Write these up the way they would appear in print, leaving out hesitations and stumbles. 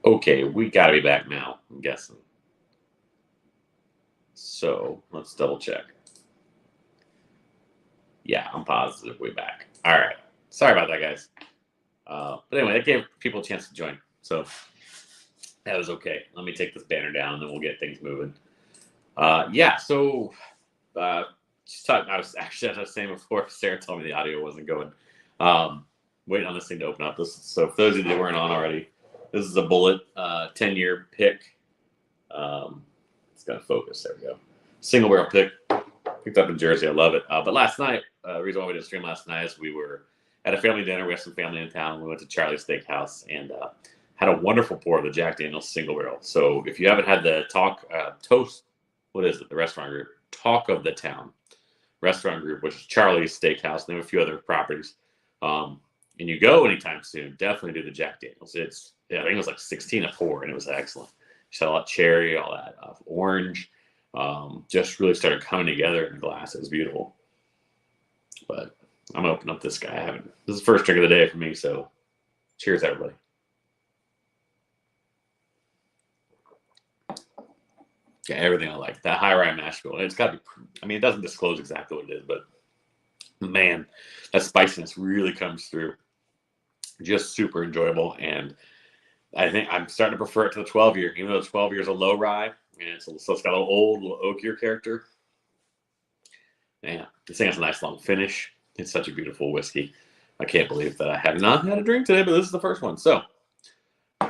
Okay, we got to be back now, I'm guessing. So let's double check. Yeah, I'm positive we're back. All right. Sorry about that, guys. But anyway, that gave people a chance to join. So that was okay. Let me take this banner down and then we'll get things moving. Yeah, so uh, just talking, I was actually, as I was saying before, Sarah told me the audio wasn't going. Um, Waiting on this thing to open up. So for those of you that weren't on already, this is a Bullet 10-year pick. It's going to focus. There we go. Single barrel pick. Picked up in Jersey. I love it. But last night, the reason why we didn't stream last night is we were at a family dinner. We had some family in town. We went to Charlie's Steakhouse and had a wonderful pour of the Jack Daniel's single barrel. So if you haven't had the Toast, what is it? The restaurant group, Talk of the Town restaurant group, which is Charlie's Steakhouse. And they have a few other properties. And you go anytime soon, definitely do the Jack Daniel's. I think it was like 16 a pour, and it was excellent. You saw a lot of cherry, all that orange. Just really started coming together in the glass. It was beautiful. But I'm gonna open up this guy. This is the first drink of the day for me, so cheers, everybody. Yeah, everything I like. That high rye mash bill. It's got to be. I mean, it doesn't disclose exactly what it is, but man, that spiciness really comes through. Just super enjoyable, and I think I'm starting to prefer it to the 12 year, even though the 12 year is a low rye, and so it's got a little old, little oakier character. Man, this thing has a nice long finish. It's such a beautiful whiskey. I can't believe that I have not had a drink today, but this is the first one. So,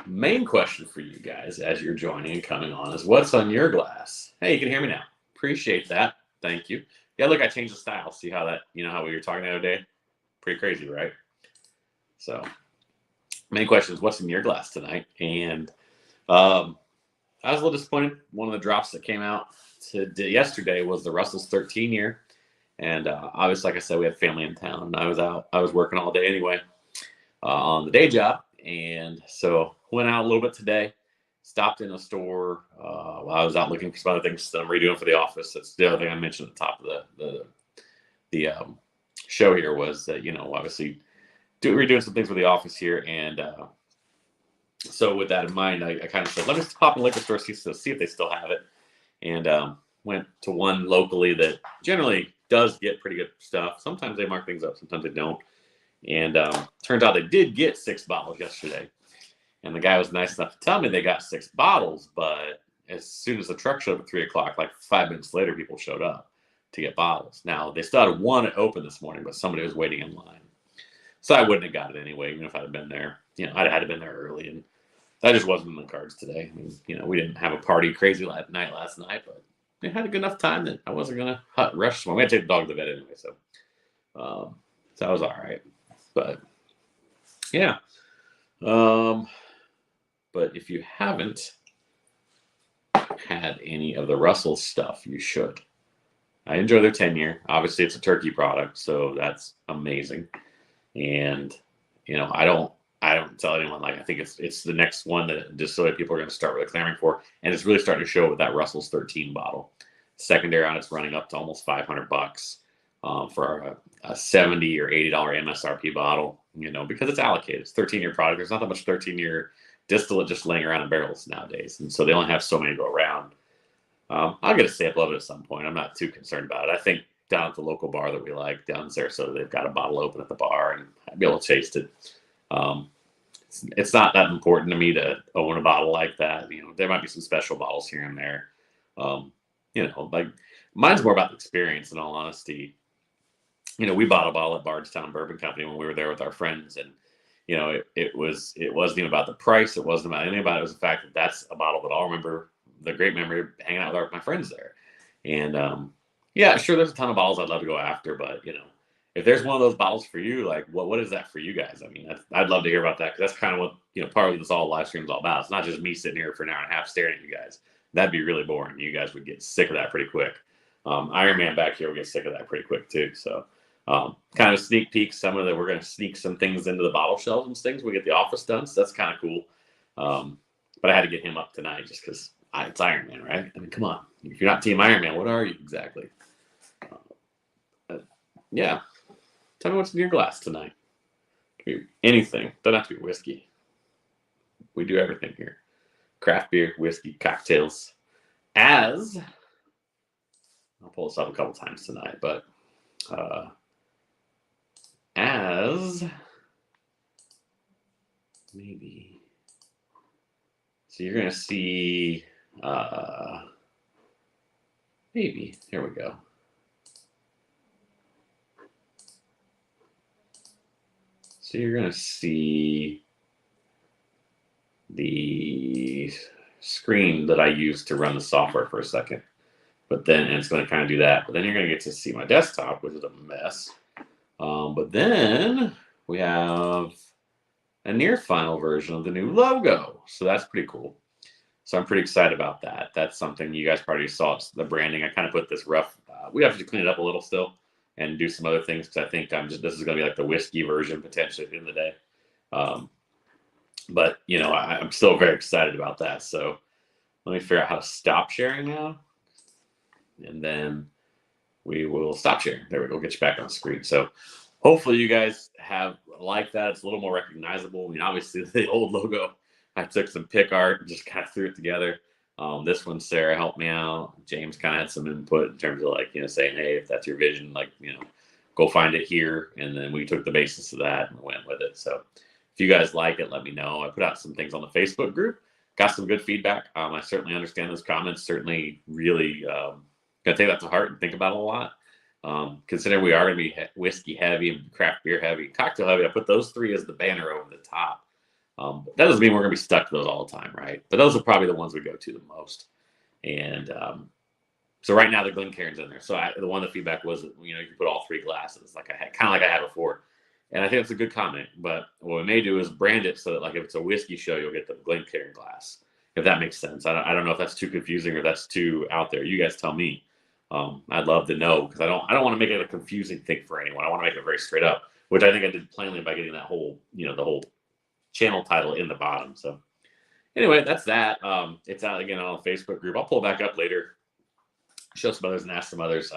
main question for you guys as you're joining and coming on is what's on your glass? Hey, you can hear me now. Appreciate that. Thank you. Yeah, look, I changed the style. See how that, how we were talking the other day? Pretty crazy, right? So, main question is what's in your glass tonight? And I was a little disappointed. One of the drops that came out yesterday was the Russell's 13 year. And obviously, like I said, we had family in town. I was working all day anyway on the day job. And so went out a little bit today, stopped in a store while I was out looking for some other things that I'm redoing for the office. That's the other thing I mentioned at the top of the show here was that, obviously redoing some things for the office here. And so with that in mind, I kind of said, let me just pop in the liquor store, see if they still have it. And went to one locally that generally does get pretty good stuff. Sometimes they mark things up, sometimes they don't. And turns out they did get 6 bottles yesterday. And the guy was nice enough to tell me they got 6 bottles, but as soon as the truck showed up at 3 o'clock, like 5 minutes later, people showed up to get bottles. Now, they still had one open this morning, but somebody was waiting in line. So I wouldn't have got it anyway, even if I'd have been there. I'd have been there early. And that just wasn't in the cards today. I mean, we didn't have a party crazy night last night, but we had a good enough time that I wasn't going to rush. Well, we had to take the dog to bed anyway, so that was all right. But yeah. But if you haven't had any of the Russell stuff, you should. I enjoy their 10 year. Obviously, it's a turkey product, so that's amazing. And I don't tell anyone I think it's the next one that distillery people are going to start really clamoring for, and it's really starting to show with that Russell's 13 bottle. Secondary on it's running up to almost $500 for a $70 or $80 MSRP bottle. Because it's allocated. It's 13-year product. There's not that much 13-year distillate just laying around in barrels nowadays, and so they only have so many to go around. I'll get a sample of it at some point. I'm not too concerned about it. I think down at the local bar that we like down in Sarasota, they've got a bottle open at the bar, and I'd be able to taste it. It's not that important to me to own a bottle like that. There might be some special bottles here and there. Mine's more about the experience, in all honesty. We bought a bottle at Bardstown Bourbon Company when we were there with our friends, and it wasn't even about the price. It wasn't about anything about it. It was the fact that that's a bottle that I'll remember the great memory of hanging out with my friends there. And yeah, sure, there's a ton of bottles I'd love to go after, but if there's one of those bottles for you, what is that for you guys? I mean, I'd love to hear about that, because that's kind of what part of this all live stream is all about. It's not just me sitting here for an hour and a half staring at you guys. That'd be really boring. You guys would get sick of that pretty quick. Iron Man back here will get sick of that pretty quick too. So kind of a sneak peek. We're going to sneak some things into the bottle shelves and things. We get the office done, so that's kind of cool. But I had to get him up tonight just because it's Iron Man, right? I mean, come on. If you're not Team Iron Man, what are you exactly? Yeah. Tell me what's in your glass tonight. Anything. Doesn't have to be whiskey. We do everything here. craft beer, whiskey, cocktails. As I'll pull this up a couple times tonight, but as maybe. So you're going to see, maybe, here we go. So you're going to see the screen that I use to run the software for a second. But then, and it's going to kind of do that. But then you're going to get to see my desktop, which is a mess. But then we have a near final version of the new logo. So that's pretty cool. So I'm pretty excited about that. That's something you guys probably saw. It's the branding. I kind of put this rough. We have to clean it up a little still and do some other things because I think this is going to be like the whiskey version potentially at the end of the day. But you know, I'm still very excited about that. So let me figure out how to stop sharing now, and then we will stop sharing. There we go. Get you back on the screen. So hopefully you guys have like that. It's a little more recognizable. I mean, obviously the old logo, I took some pic art and just kind of threw it together. This one, Sarah helped me out. James kind of had some input in terms of like, you know, saying, hey, if that's your vision, like, you know, go find it here. And then we took the basis of that and went with it. So if you guys like it, let me know. I put out some things on the Facebook group, got some good feedback. I certainly understand those comments, certainly really going to take that to heart and think about it a lot. Considering we are going to be whiskey heavy and craft beer heavy, cocktail heavy, I put those three as the banner over the top. But that doesn't mean we're going to be stuck to those all the time, right? But those are probably the ones we go to the most. And so right now the Glencairn's in there. So the one the feedback was, you know, you can put all three glasses, like I had, kind of like I had before. And I think it's a good comment. But what we may do is brand it so that, like, if it's a whiskey show, you'll get the Glencairn glass, if that makes sense. I don't know if that's too confusing or that's too out there. You guys tell me. I'd love to know because I don't want to make it a confusing thing for anyone. I want to make it very straight up, which I think I did plainly by getting that whole, you know, the whole channel title in the bottom. So anyway, that's that. It's out again on the Facebook group. I'll pull it back up later, show some others and ask some others.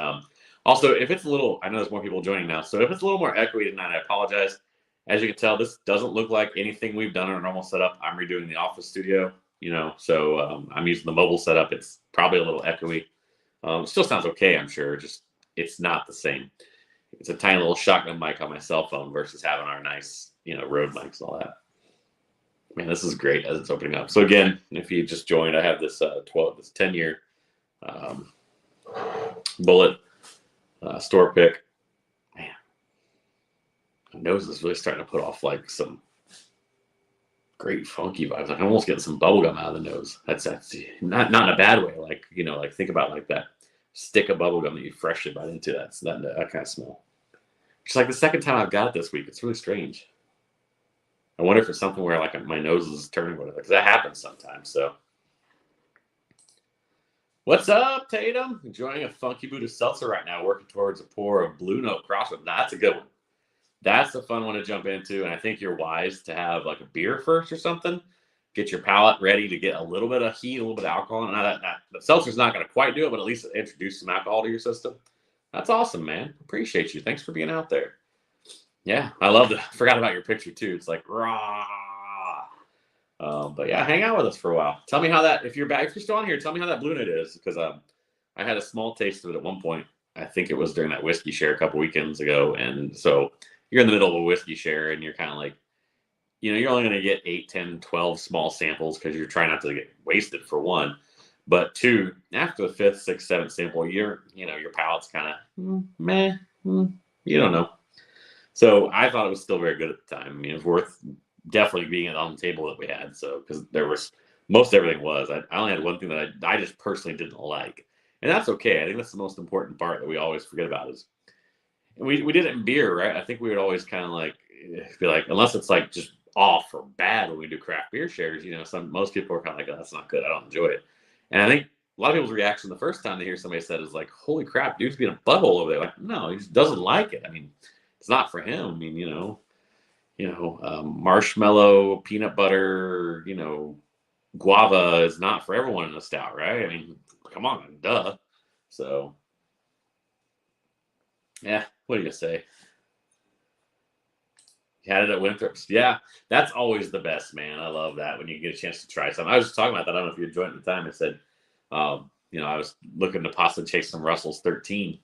Also, if it's a little, I know there's more people joining now, so if it's a little more echoey tonight, I apologize. As you can tell, this doesn't look like anything we've done in our normal setup. I'm redoing the office studio, you know, so I'm using the mobile setup. It's probably a little echoey. It still sounds okay, I'm sure. Just it's not the same. It's a tiny little shotgun mic on my cell phone versus having our nice, you know, Rode mics and all that. Man, this is great as it's opening up. So again, if you just joined, I have this 10-year bullet store pick. Man, my nose is really starting to put off like some great funky vibes. Like I'm almost getting some bubble gum out of the nose. That's not in a bad way. Like, you know, like think about like that stick of bubble gum that you freshly bite into. That kind of smell. It's like the second time I've got it this week. It's really strange. I wonder if it's something where like my nose is turning whatever, because that happens sometimes. So, what's up, Tatum? Enjoying a funky Buddha seltzer right now, working towards a pour of Blue Note Crossroads. Nah, that's a good one. That's a fun one to jump into, and I think you're wise to have like a beer first or something. Get your palate ready to get a little bit of heat, a little bit of alcohol. Now the seltzer's not going to quite do it, but at least introduce some alcohol to your system. That's awesome, man. Appreciate you. Thanks for being out there. Yeah, I love it. Forgot about your picture too. It's like raw. But yeah, hang out with us for a while. Tell me how that. If you're still on here, tell me how that Blue Note is, because I had a small taste of it at one point. I think it was during that whiskey share a couple weekends ago, and so you're in the middle of a whiskey share, and you're kind of like, you know, you're only going to get 8, 10, 12 small samples because you're trying not to get wasted for one. But two, after the 5th, 6th, 7th sample, your palate's kind of meh. You don't know. So I thought it was still very good at the time. I mean, it was worth definitely being on the table that we had. So because there was most everything was. I only had one thing that I just personally didn't like, and that's okay. I think that's the most important part that we always forget about is we did it in beer, right? I think we would always kind of like be like, unless it's like just off or bad when we do craft beer shares, you know, most people are kind of like, oh, that's not good. I don't enjoy it. And I think a lot of people's reaction the first time they hear somebody said is like, holy crap, dude's being a butthole over there. Like, no, he just doesn't like it. I mean, it's not for him. I mean, marshmallow, peanut butter, guava is not for everyone in a stout, right? I mean, come on, duh. So, yeah, what do you say? Had it at Winthrop's. Yeah, that's always the best, man. I love that when you get a chance to try something. I was just talking about that. I don't know if you had joined at the time. I said, I was looking to possibly chase some Russell's 13.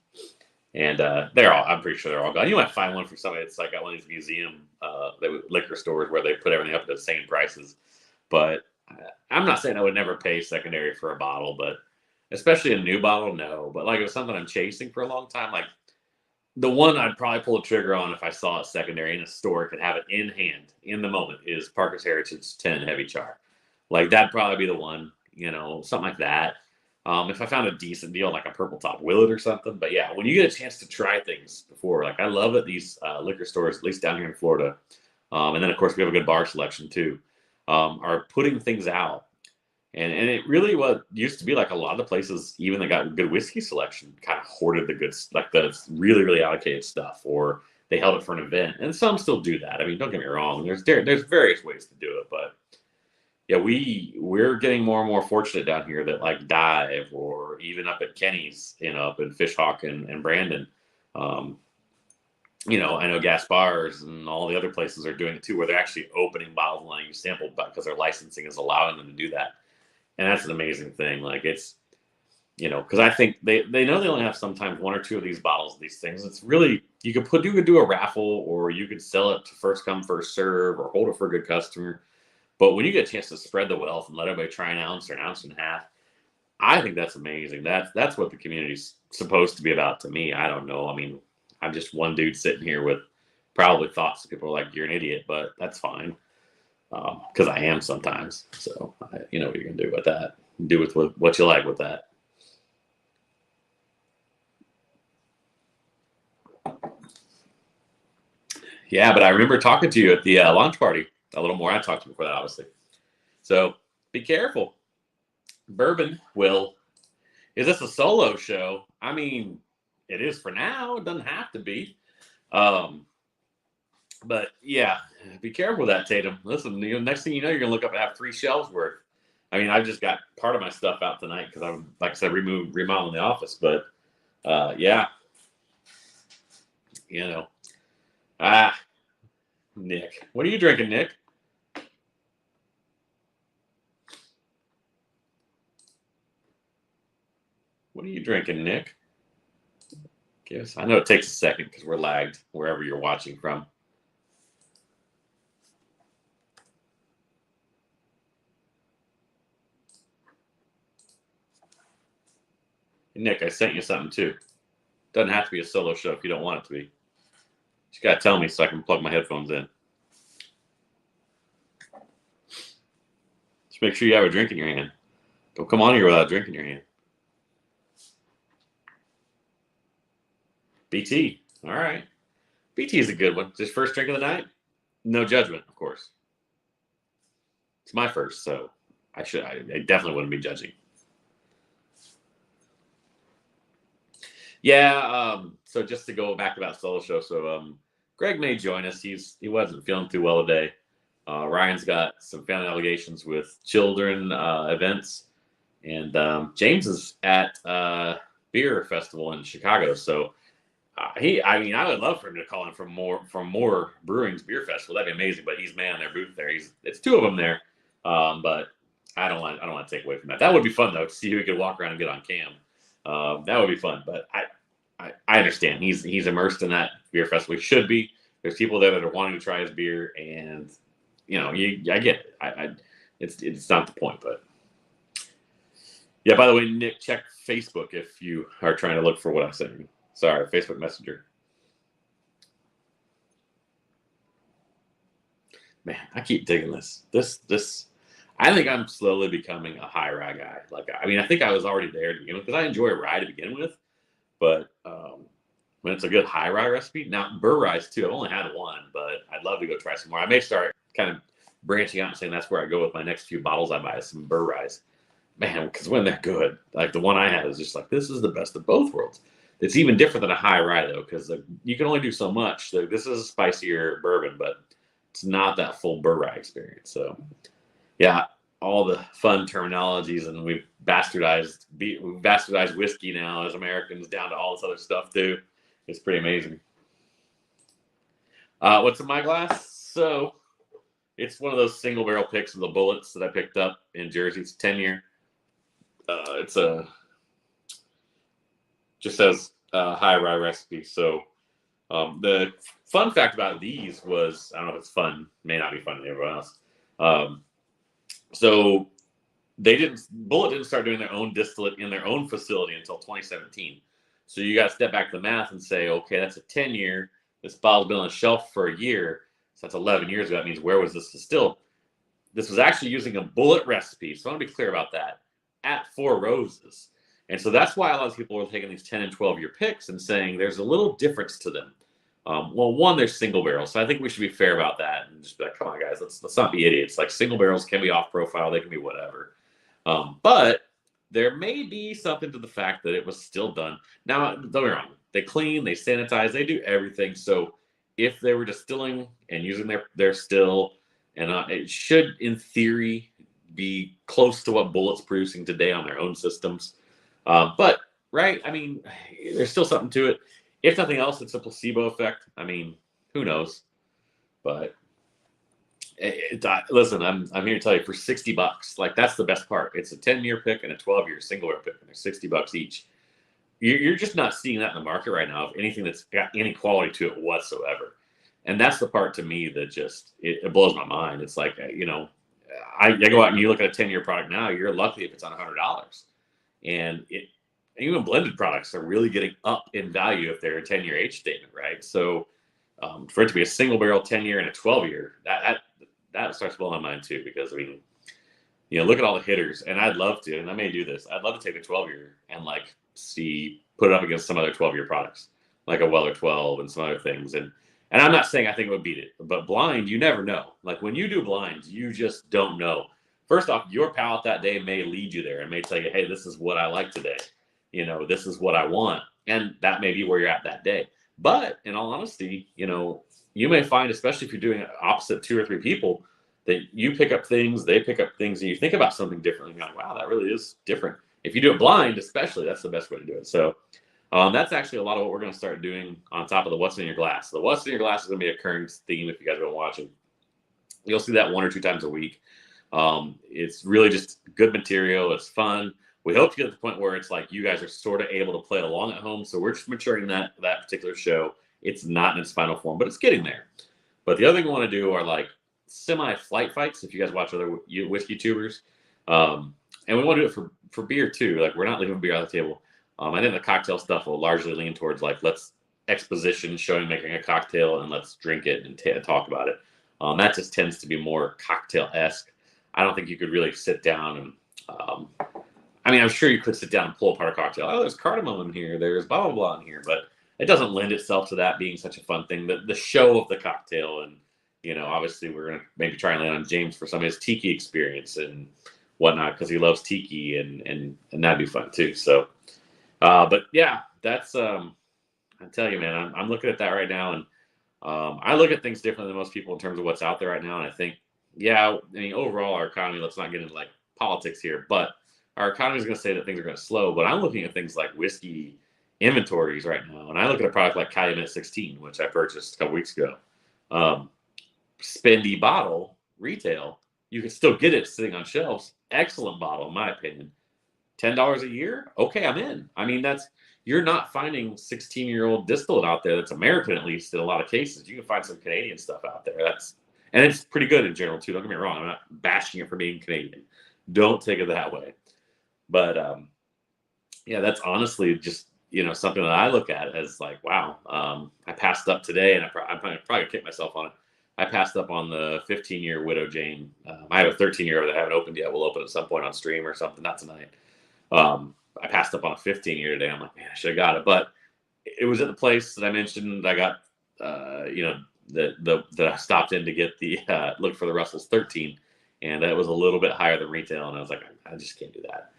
And I'm pretty sure they're all gone. You might find one for somebody that's like at one of these museum liquor stores where they put everything up at the same prices. But I'm not saying I would never pay secondary for a bottle, but especially a new bottle, no. But like if it's something I'm chasing for a long time, like the one I'd probably pull a trigger on if I saw it secondary in a store, could have it in hand in the moment, is Parker's Heritage 10 Heavy Char. Like that'd probably be the one, something like that. If I found a decent deal, like a purple top willet or something. But yeah, when you get a chance to try things before, like I love that these liquor stores, at least down here in Florida, and then of course we have a good bar selection too, are putting things out. And it really what used to be like a lot of the places, even that got good whiskey selection, kind of hoarded the goods, like the really, really allocated stuff, or they held it for an event. And some still do that. I mean, don't get me wrong. There's various ways to do it, but yeah, we're getting more and more fortunate down here that like Dive or even up at Kenny's, up in Fishhawk and Brandon, I know Gas Bars and all the other places are doing it too, where they're actually opening bottles and letting you sample, because their licensing is allowing them to do that. And that's an amazing thing. Like it's, because I think they know they only have sometimes one or two of these bottles of these things. It's really, you could do a raffle, or you could sell it to first come, first serve, or hold it for a good customer. But when you get a chance to spread the wealth and let everybody try an ounce or an ounce and a half, I think that's amazing. That's what the community's supposed to be about to me. I don't know. I mean, I'm just one dude sitting here with probably thoughts that people are like, you're an idiot, but that's fine. Because I am sometimes. So, you know what you're going to do with that. Do with what you like with that. Yeah, but I remember talking to you at the launch party a little more. I talked to you before that, obviously. So be careful. Bourbon is this a solo show? I mean, it is for now. It doesn't have to be. But yeah, be careful with that, Tatum. Listen, next thing you know, you're gonna look up and have 3 shelves worth. I mean, I've just got part of my stuff out tonight because I'm, like I said, remodeling the office. But yeah, Nick, what are you drinking, Nick? What are you drinking, Nick? Guess I know it takes a second because we're lagged wherever you're watching from. Nick, I sent you something too. Doesn't have to be a solo show if you don't want it to be. You gotta tell me so I can plug my headphones in. Just make sure you have a drink in your hand. Don't come on here without a drink in your hand. BT. All right. BT is a good one. Just first drink of the night? No judgment, of course. It's my first, so I definitely wouldn't be judging. Yeah, so just to go back to that solo show, so Greg may join us. He wasn't feeling too well today. Ryan's got some family obligations with children events, and James is at beer festival in Chicago. So I would love for him to call in from more Brewing's beer festival. That'd be amazing. But he's manning their booth there. It's 2 of them there, but I don't want to take away from that. That would be fun though, to see who he could walk around and get on cam. That would be fun. But I understand he's immersed in that beer festival. He should be. There's people there that are wanting to try his beer, and I get it. It's not the point, but yeah. By the way, Nick, check Facebook if you are trying to look for what I'm saying. Sorry, Facebook Messenger. Man, I keep digging this. This. I think I'm slowly becoming a high rye guy. I think I was already there to begin with because I enjoy rye to begin with. But when it's a good high rye recipe, now burr ryes too. I've only had one, but I'd love to go try some more. I may start kind of branching out and saying that's where I go with my next few bottles I buy, some burr ryes. Man, because when they're good, like the one I had is just like, this is the best of both worlds. It's even different than a high rye though, because you can only do so much. So this is a spicier bourbon, but it's not that full burr rye experience. So yeah, all the fun terminologies, and we've bastardized whiskey now as Americans down to all this other stuff too. It's pretty amazing. What's in my glass? So it's one of those single barrel picks of the bullets that I picked up in Jersey. It's 10-year. It's a just says high rye recipe. So the fun fact about these was, I don't know if it's fun, may not be fun to everyone else. So Bullet didn't start doing their own distillate in their own facility until 2017. So you got to step back to the math and say, okay, that's a 10-year. This bottle's been on the shelf for a year. So that's 11 years ago. That means where was this distilled? This was actually using a Bullet recipe. So I want to be clear about that at Four Roses. And so that's why a lot of people are taking these 10 and 12-year picks and saying there's a little difference to them. Well, one, they're single barrels. So I think we should be fair about that and just be like, come on, guys, let's not be idiots. Like, single barrels can be off profile. They can be whatever. But there may be something to the fact that it was still done. Now, don't get me wrong. They clean, they sanitize, they do everything. So if they were distilling and using their still, and it should, in theory, be close to what Bullet's producing today on their own systems. But, right, I mean, there's still something to it. If nothing else, it's a placebo effect. I mean, who knows? But listen, I'm here to tell you, for $60, like, that's the best part. It's a 10-year pick and a 12-year single barrel pick, and they're $60 each. You're just not seeing that in the market right now of anything that's got any quality to it whatsoever. And that's the part to me that just it blows my mind. It's like, you know, I go out and you look at a 10-year product now, you're lucky if it's on $100. And even blended products are really getting up in value if they're a 10-year age statement, right? So for it to be a single barrel 10-year and a 12-year, that starts blowing my mind too, because I mean, you know, look at all the hitters, and I'd love to, and I may do this. I'd love to take a 12-year and like put it up against some other 12-year products, like a Weller 12 and some other things. And I'm not saying I think it would beat it, but blind, you never know. Like, when you do blinds, you just don't know. First off, your palate that day may lead you there and may tell you, hey, this is what I like today. You know, this is what I want. And that may be where you're at that day. But in all honesty, you know, you may find, especially if you're doing it opposite 2 or 3 people, that you pick up things, they pick up things, and you think about something differently. And you're like, wow, that really is different. If you do it blind, especially, that's the best way to do it. So that's actually a lot of what we're going to start doing on top of the What's in Your Glass. The What's in Your Glass is going to be a recurring theme if you guys have been watching. You'll see that 1 or 2 times a week. It's really just good material. It's fun. We hope to get to the point where it's like you guys are sort of able to play along at home. So we're just maturing that particular show. It's not in its final form, but it's getting there. But the other thing we want to do are like semi-flight fights, if you guys watch other whiskey tubers. And we want to do it for beer too. Like, we're not leaving beer on the table. I think the cocktail stuff will largely lean towards like, let's exposition, showing making a cocktail, and let's drink it and talk about it. That just tends to be more cocktail-esque. I don't think you could really sit down and I mean, I'm sure you could sit down and pull apart a cocktail. Oh, there's cardamom in here. There's blah, blah, blah in here. But it doesn't lend itself to that being such a fun thing. The show of the cocktail, and, you know, obviously we're going to maybe try and land on James for some of his tiki experience and whatnot, because he loves tiki, and that'd be fun too. So, but yeah, that's, I tell you, man, I'm looking at that right now. And I look at things differently than most people in terms of what's out there right now. And I think, yeah, I mean, overall, our economy, let's not get into like politics here, but our economy is going to say that things are going to slow. But I'm looking at things like whiskey inventories right now. And I look at a product like Calumet 16, which I purchased a couple weeks ago. Spendy bottle, retail, you can still get it sitting on shelves. Excellent bottle, in my opinion. $10 a year? Okay, I'm in. I mean, you're not finding 16-year-old distillate out there that's American, at least in a lot of cases. You can find some Canadian stuff out there. And it's pretty good in general too. Don't get me wrong. I'm not bashing it for being Canadian. Don't take it that way. But yeah, that's honestly just, you know, something that I look at as like, wow. I passed up today, and I'm probably kick myself on it. I passed up on the 15-year Widow Jane. I have a 13-year that I haven't opened yet. We'll open at some point on stream or something. Not tonight. I passed up on a 15-year today. I'm like, man, I should have got it. But it was at the place that I mentioned. I got, you know, that I stopped in to get the look for the Russell's 13, and that was a little bit higher than retail. And I was like, I just can't do that.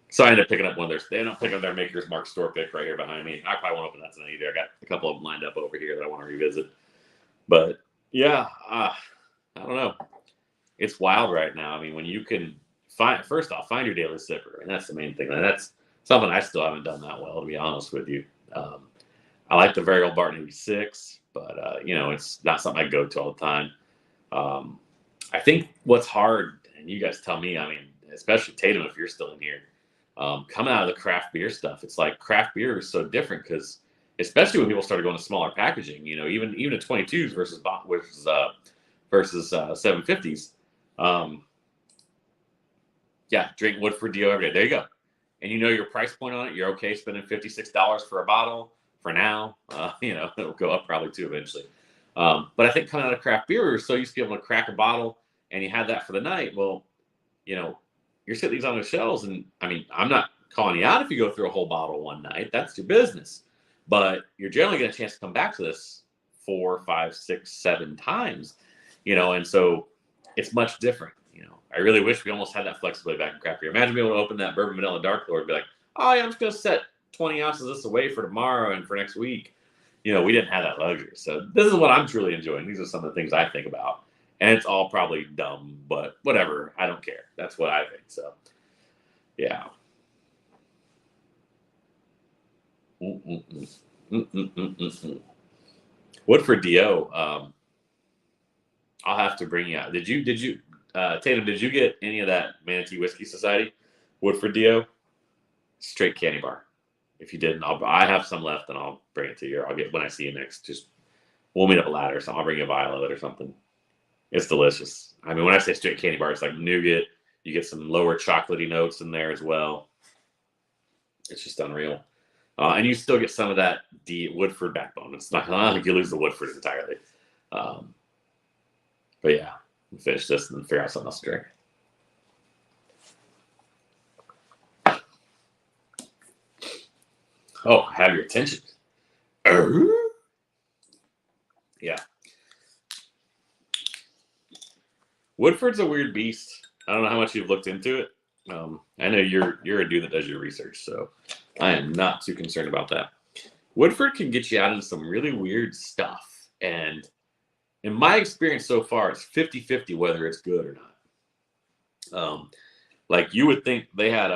So I ended up picking up one of they ended up picking up their Maker's Mark store pick right here behind me. I probably won't open that tonight either. I got a couple of them lined up over here that I want to revisit. But yeah, I don't know. It's wild right now. I mean, when you can find your daily sipper, and that's the main thing. And that's something I still haven't done that well, to be honest with you. I like the Variable Barton 86, but it's not something I go to all the time. I think what's hard, and you guys tell me, I mean, especially Tatum, if you're still in here, coming out of the craft beer stuff, it's like craft beer is so different because, especially when people started going to smaller packaging, even at 22s versus 750s. Yeah, drink Woodford DO every day. There you go. And your price point on it. You're okay spending $56 for a bottle for now. It'll go up probably too eventually. But I think coming out of craft beer, we're so used to be able to crack a bottle and you had that for the night. Well, you're sitting these on the shelves, and I mean, I'm not calling you out if you go through a whole bottle one night. That's your business. But you're generally getting a chance to come back to this 4, 5, 6, 7 times, and so it's much different. I really wish we almost had that flexibility back in craft beer. Imagine being able to open that bourbon vanilla dark lord and be like, oh yeah, I'm just going to set 20 ounces of this away for tomorrow and for next week. We didn't have that luxury. So this is what I'm truly enjoying. These are some of the things I think about. And it's all probably dumb, but whatever. I don't care. That's what I think. So, yeah. Woodford DO. I'll have to bring you out. Did you, Tatum, did you get any of that Manatee Whiskey Society Woodford DO? Straight candy bar. If you didn't, I have some left, and I'll bring it to you. I'll get when I see you next. Just we'll meet up a ladder or something. I'll bring you a vial of it or something. It's delicious. I mean, when I say straight candy bar, it's like nougat. You get some lower chocolatey notes in there as well. It's just unreal. And you still get some of that Woodford backbone. It's not, I don't think you lose the Woodford entirely. But yeah, we'll finish this and then figure out something else to drink. Oh, have your attention. Yeah. Woodford's a weird beast. I don't know how much you've looked into it. I know you're a dude that does your research, so I am not too concerned about that. Woodford can get you out into some really weird stuff. And in my experience so far, it's 50-50 whether it's good or not. Like you would think they had,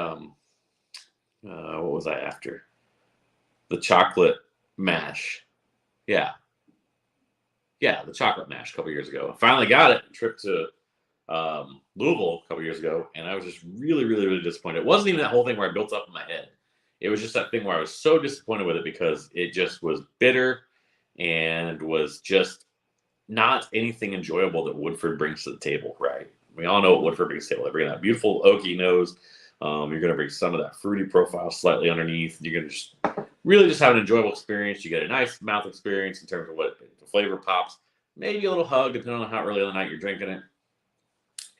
what was I after? The chocolate mash. Yeah, the chocolate mash a couple years ago. I finally got it. Trip to Louisville a couple years ago, and I was just really, really, really disappointed. It wasn't even that whole thing where I built up in my head. It was just that thing where I was so disappointed with it because it just was bitter and was just not anything enjoyable that Woodford brings to the table, right? We all know what Woodford brings to the table. They bring that beautiful oaky nose. You're going to bring some of that fruity profile slightly underneath. You're going to just really just have an enjoyable experience. You get a nice mouth experience in terms of what the flavor pops. Maybe a little hug depending on how early in the night you're drinking it.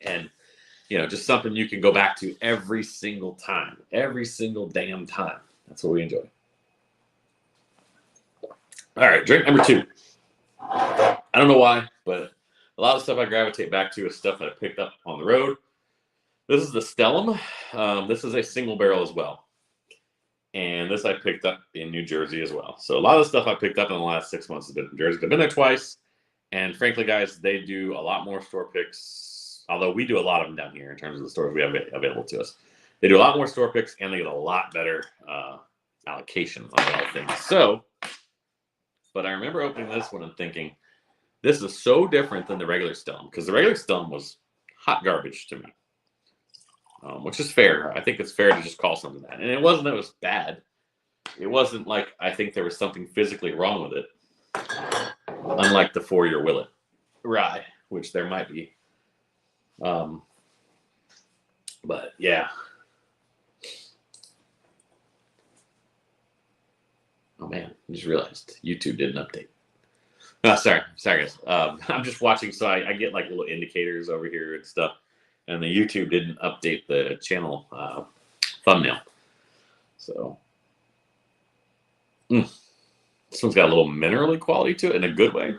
And, just something you can go back to every single time. Every single damn time. That's what we enjoy. All right, drink number 2. I don't know why, but a lot of stuff I gravitate back to is stuff that I picked up on the road. This is the Stellum. This is a single barrel as well. And this I picked up in New Jersey as well. So a lot of the stuff I picked up in the last 6 months has been in Jersey. I've been there twice. And frankly, guys, they do a lot more store picks, although we do a lot of them down here in terms of the stores we have available to us. They do a lot more store picks, and they get a lot better allocation on a lot of things. So, but I remember opening this one and thinking, this is so different than the regular Stellum, because the regular Stellum was hot garbage to me. Which is fair. I think it's fair to just call something that. And it wasn't that it was bad. It wasn't like I think there was something physically wrong with it. Unlike the 4-year Willet rye, which there might be. But yeah. Oh man, I just realized YouTube did an update. Oh, sorry guys. I'm just watching, so I get like little indicators over here and stuff. And the YouTube didn't update the channel thumbnail. So this one's got a little minerally quality to it in a good way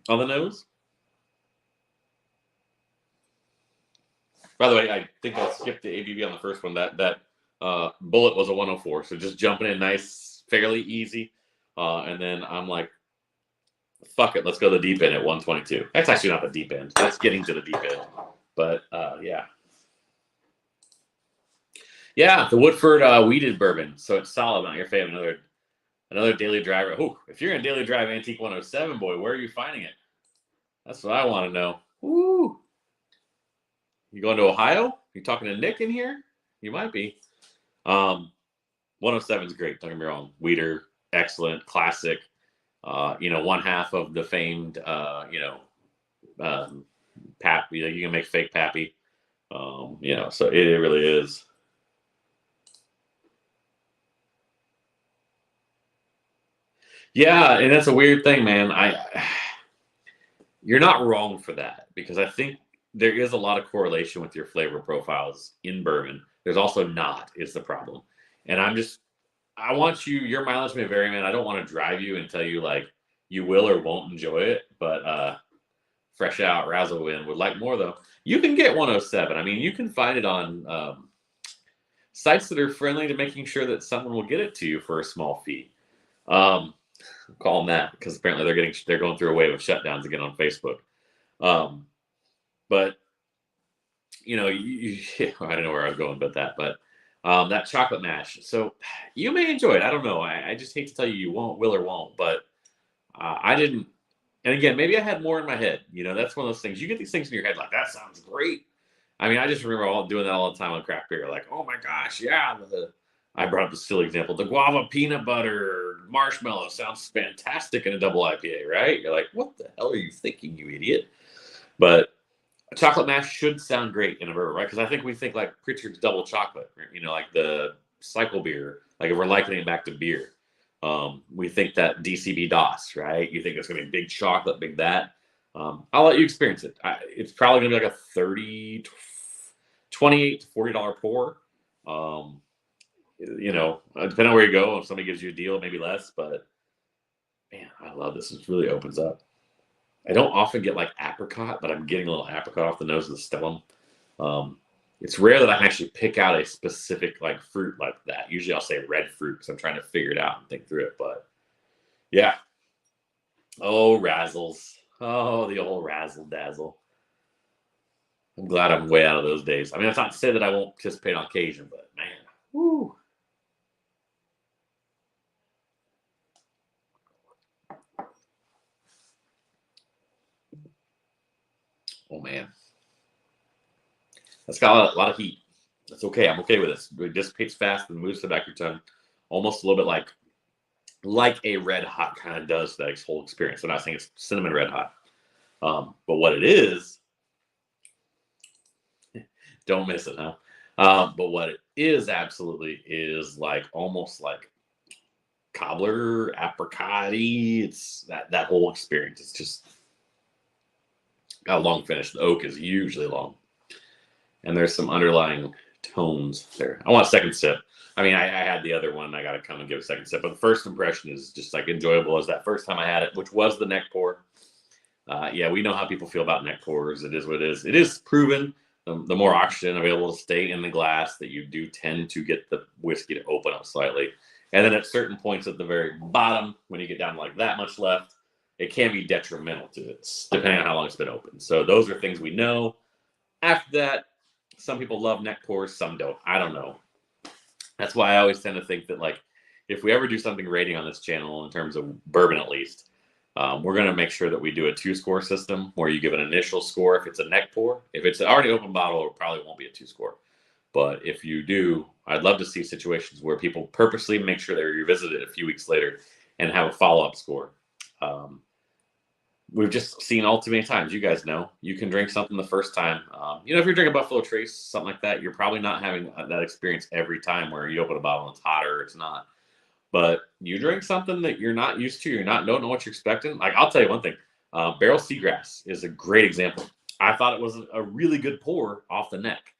on the nose. By the way, I think I skipped the ABV on the first one. That bullet was a 104. So just jumping in nice, fairly easy. And then I'm like, fuck it, let's go to the deep end at 122. That's actually not the deep end. That's getting to the deep end. But, yeah. Yeah, the Woodford weeded bourbon. So it's solid, not your favorite. Another Another daily driver. Oh, if you're in daily drive Antique 107, boy, where are you finding it? That's what I want to know. Woo! You going to Ohio? You talking to Nick in here? You might be. 107 is great. Don't get me wrong. Weeder, excellent, classic. One half of the famed, Pap. You can make fake Pappy. So it really is. Yeah, and that's a weird thing, man. You're not wrong for that because I think there is a lot of correlation with your flavor profiles in bourbon. There's also not is the problem, and I want your mileage may vary, man. I don't want to drive you and tell you like you will or won't enjoy it, but fresh out Razzlewind would like more though. You can get 107. I mean, you can find it on sites that are friendly to making sure that someone will get it to you for a small fee. Call them that because apparently they're going through a wave of shutdowns again on Facebook. But I don't know where I was going with that, but that chocolate mash. So you may enjoy it. I don't know. I just hate to tell you will or won't, but I didn't. And again, maybe I had more in my head. That's one of those things. You get these things in your head like, that sounds great. I mean, I just remember doing that all the time on craft beer. Like, oh my gosh, yeah. I brought up a silly example. The guava peanut butter marshmallow sounds fantastic in a double IPA, right? You're like, what the hell are you thinking, you idiot? But a chocolate mash should sound great in a bourbon, right? Because I think we think like Pritchard's double chocolate, like the cycle beer. Like if we're likening it back to beer. We think that DCB DOS, right? You think it's going to be big chocolate, big that. I'll let you experience it. It's probably going to be like a $28 to $40 pour. Depending on where you go, if somebody gives you a deal, maybe less. But man, I love this. It really opens up. I don't often get like apricot, but I'm getting a little apricot off the nose of the Stellum. It's rare that I can actually pick out a specific like fruit like that. Usually I'll say red fruit because I'm trying to figure it out and think through it. But yeah. Oh, Razzles. Oh, the old razzle dazzle. I'm glad I'm way out of those days. I mean, that's not to say that I won't participate on occasion, but man, woo. Oh man. That's got a lot of heat. That's okay. I'm okay with this. It dissipates fast and moves to the back of your tongue. Almost a little bit like a red hot kind of does that whole experience. I'm not saying it's cinnamon red hot. But what it is, don't miss it, huh? But what it is absolutely is like almost like cobbler, apricot-y. It's that whole experience. It's just got a long finish. The oak is usually long. And there's some underlying tones there. I want a second sip. I mean, I had the other one. I got to come and give a second sip. But the first impression is just like enjoyable as that first time I had it, which was the neck pour. Yeah, we know how people feel about neck pours. It is what it is. It is proven the more oxygen available to stay in the glass that you do tend to get the whiskey to open up slightly. And then at certain points at the very bottom, when you get down like that much left, it can be detrimental to it, depending on how long it's been open. So those are things we know. After that, some people love neck pours, some don't. I don't know. That's why I always tend to think that, like, if we ever do something rating on this channel, in terms of bourbon at least, we're going to make sure that we do a 2-score system where you give an initial score if it's a neck pour. If it's an already open bottle, it probably won't be a 2-score. But if you do, I'd love to see situations where people purposely make sure they revisit it a few weeks later and have a follow-up score. We've just seen all too many times. You guys know you can drink something the first time. If you're drinking Buffalo Trace, something like that, you're probably not having that experience every time where you open a bottle and it's hot or it's not. But you drink something that you're not used to, don't know what you're expecting. Like, I'll tell you one thing. Barrel Seagrass is a great example. I thought it was a really good pour off the neck.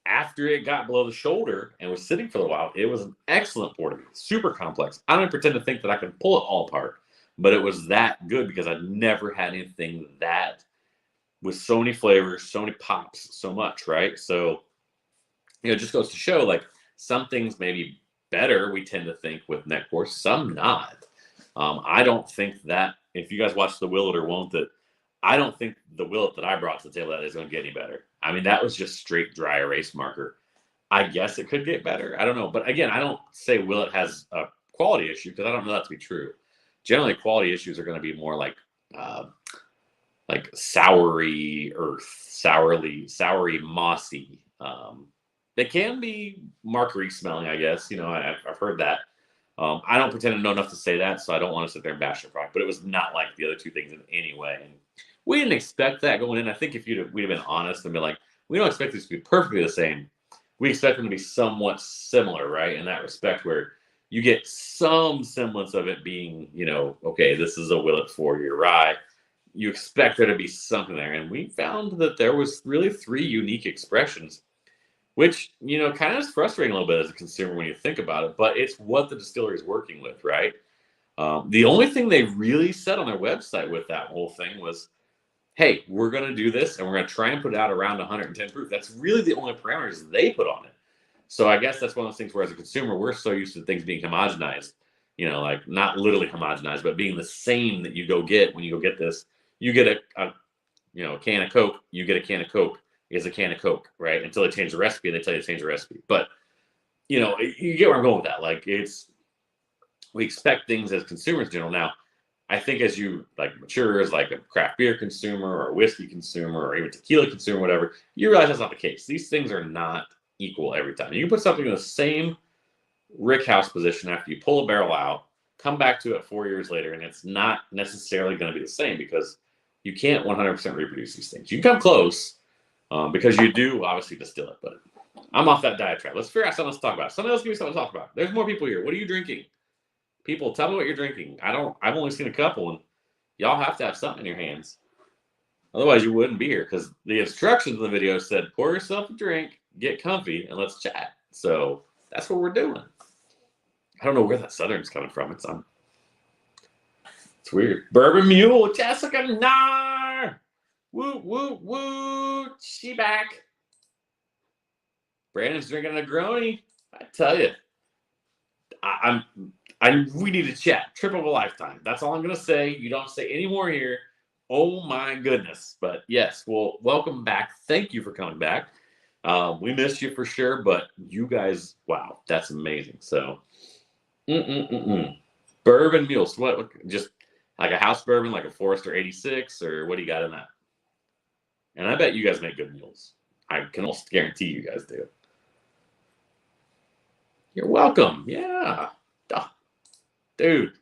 After it got below the shoulder and was sitting for a while, it was an excellent pour to me. Super complex. I don't pretend to think that I can pull it all apart. But it was that good because I'd never had anything that with so many flavors, so many pops, so much, right? So, it just goes to show, like, some things may be better, we tend to think, with neck pours, some not. I don't think that, if you guys watch the Will It or Won't It, I don't think the Will It that I brought to the table that is going to get any better. I mean, that was just straight dry erase marker. I guess it could get better. I don't know. But again, I don't say Will It has a quality issue, because I don't know that to be true. Generally, quality issues are going to be more like soury earth, soury, mossy. They can be markery smelling, I guess. You know, I've heard that. I don't pretend to know enough to say that, so I don't want to sit there and bash the product. But it was not like the other two things in any way. And we didn't expect that going in. I think if we'd have been honest and been like, we don't expect these to be perfectly the same. We expect them to be somewhat similar, right? In that respect, where you get some semblance of it being, you know, okay, this is a Willet 4-year rye. You expect there to be something there. And we found that there was really 3 unique expressions, which, you know, kind of is frustrating a little bit as a consumer when you think about it, but it's what the distillery is working with, right? The only thing they really said on their website with that whole thing was, hey, we're going to do this and we're going to try and put it out around 110 proof. That's really the only parameters they put on it. So I guess that's one of those things where as a consumer, we're so used to things being homogenized, you know, like not literally homogenized, but being the same that you go get when you go get this. You get a can of Coke, you get a can of Coke is a can of Coke, right? Until they change the recipe, they tell you to change the recipe. But, you know, you get where I'm going with that. Like we expect things as consumers in general. Now, I think as you mature as like a craft beer consumer or a whiskey consumer or even tequila consumer, whatever, you realize that's not the case. These things are not equal every time. You can put something in the same rickhouse position after you pull a barrel out, come back to it 4 years later, and it's not necessarily going to be the same because you can't 100% reproduce these things. You can come close because you do obviously distill it, but I'm off that diatribe. Let's figure out something else to talk about. Something else give me something to talk about. There's more people here. What are you drinking? People, tell me what you're drinking. I've only seen a couple, and y'all have to have something in your hands. Otherwise, you wouldn't be here because the instructions in the video said, pour yourself a drink, get comfy, and let's chat. So that's what we're doing. I don't know where that Southern's coming from. It's weird. Bourbon Mule, Jessica Nar. Woo, woo, woo. She back. Brandon's drinking a Negroni. I tell you, we need to chat. Trip of a lifetime. That's all I'm going to say. You don't say any more here. Oh my goodness. But yes, well, welcome back. Thank you for coming back. We missed you for sure, but you guys, wow, that's amazing. So, Bourbon Mules. What, just like a house bourbon, like a Forester 86, or what do you got in that? And I bet you guys make good mules. I can almost guarantee you guys do. You're welcome. Yeah. Dude,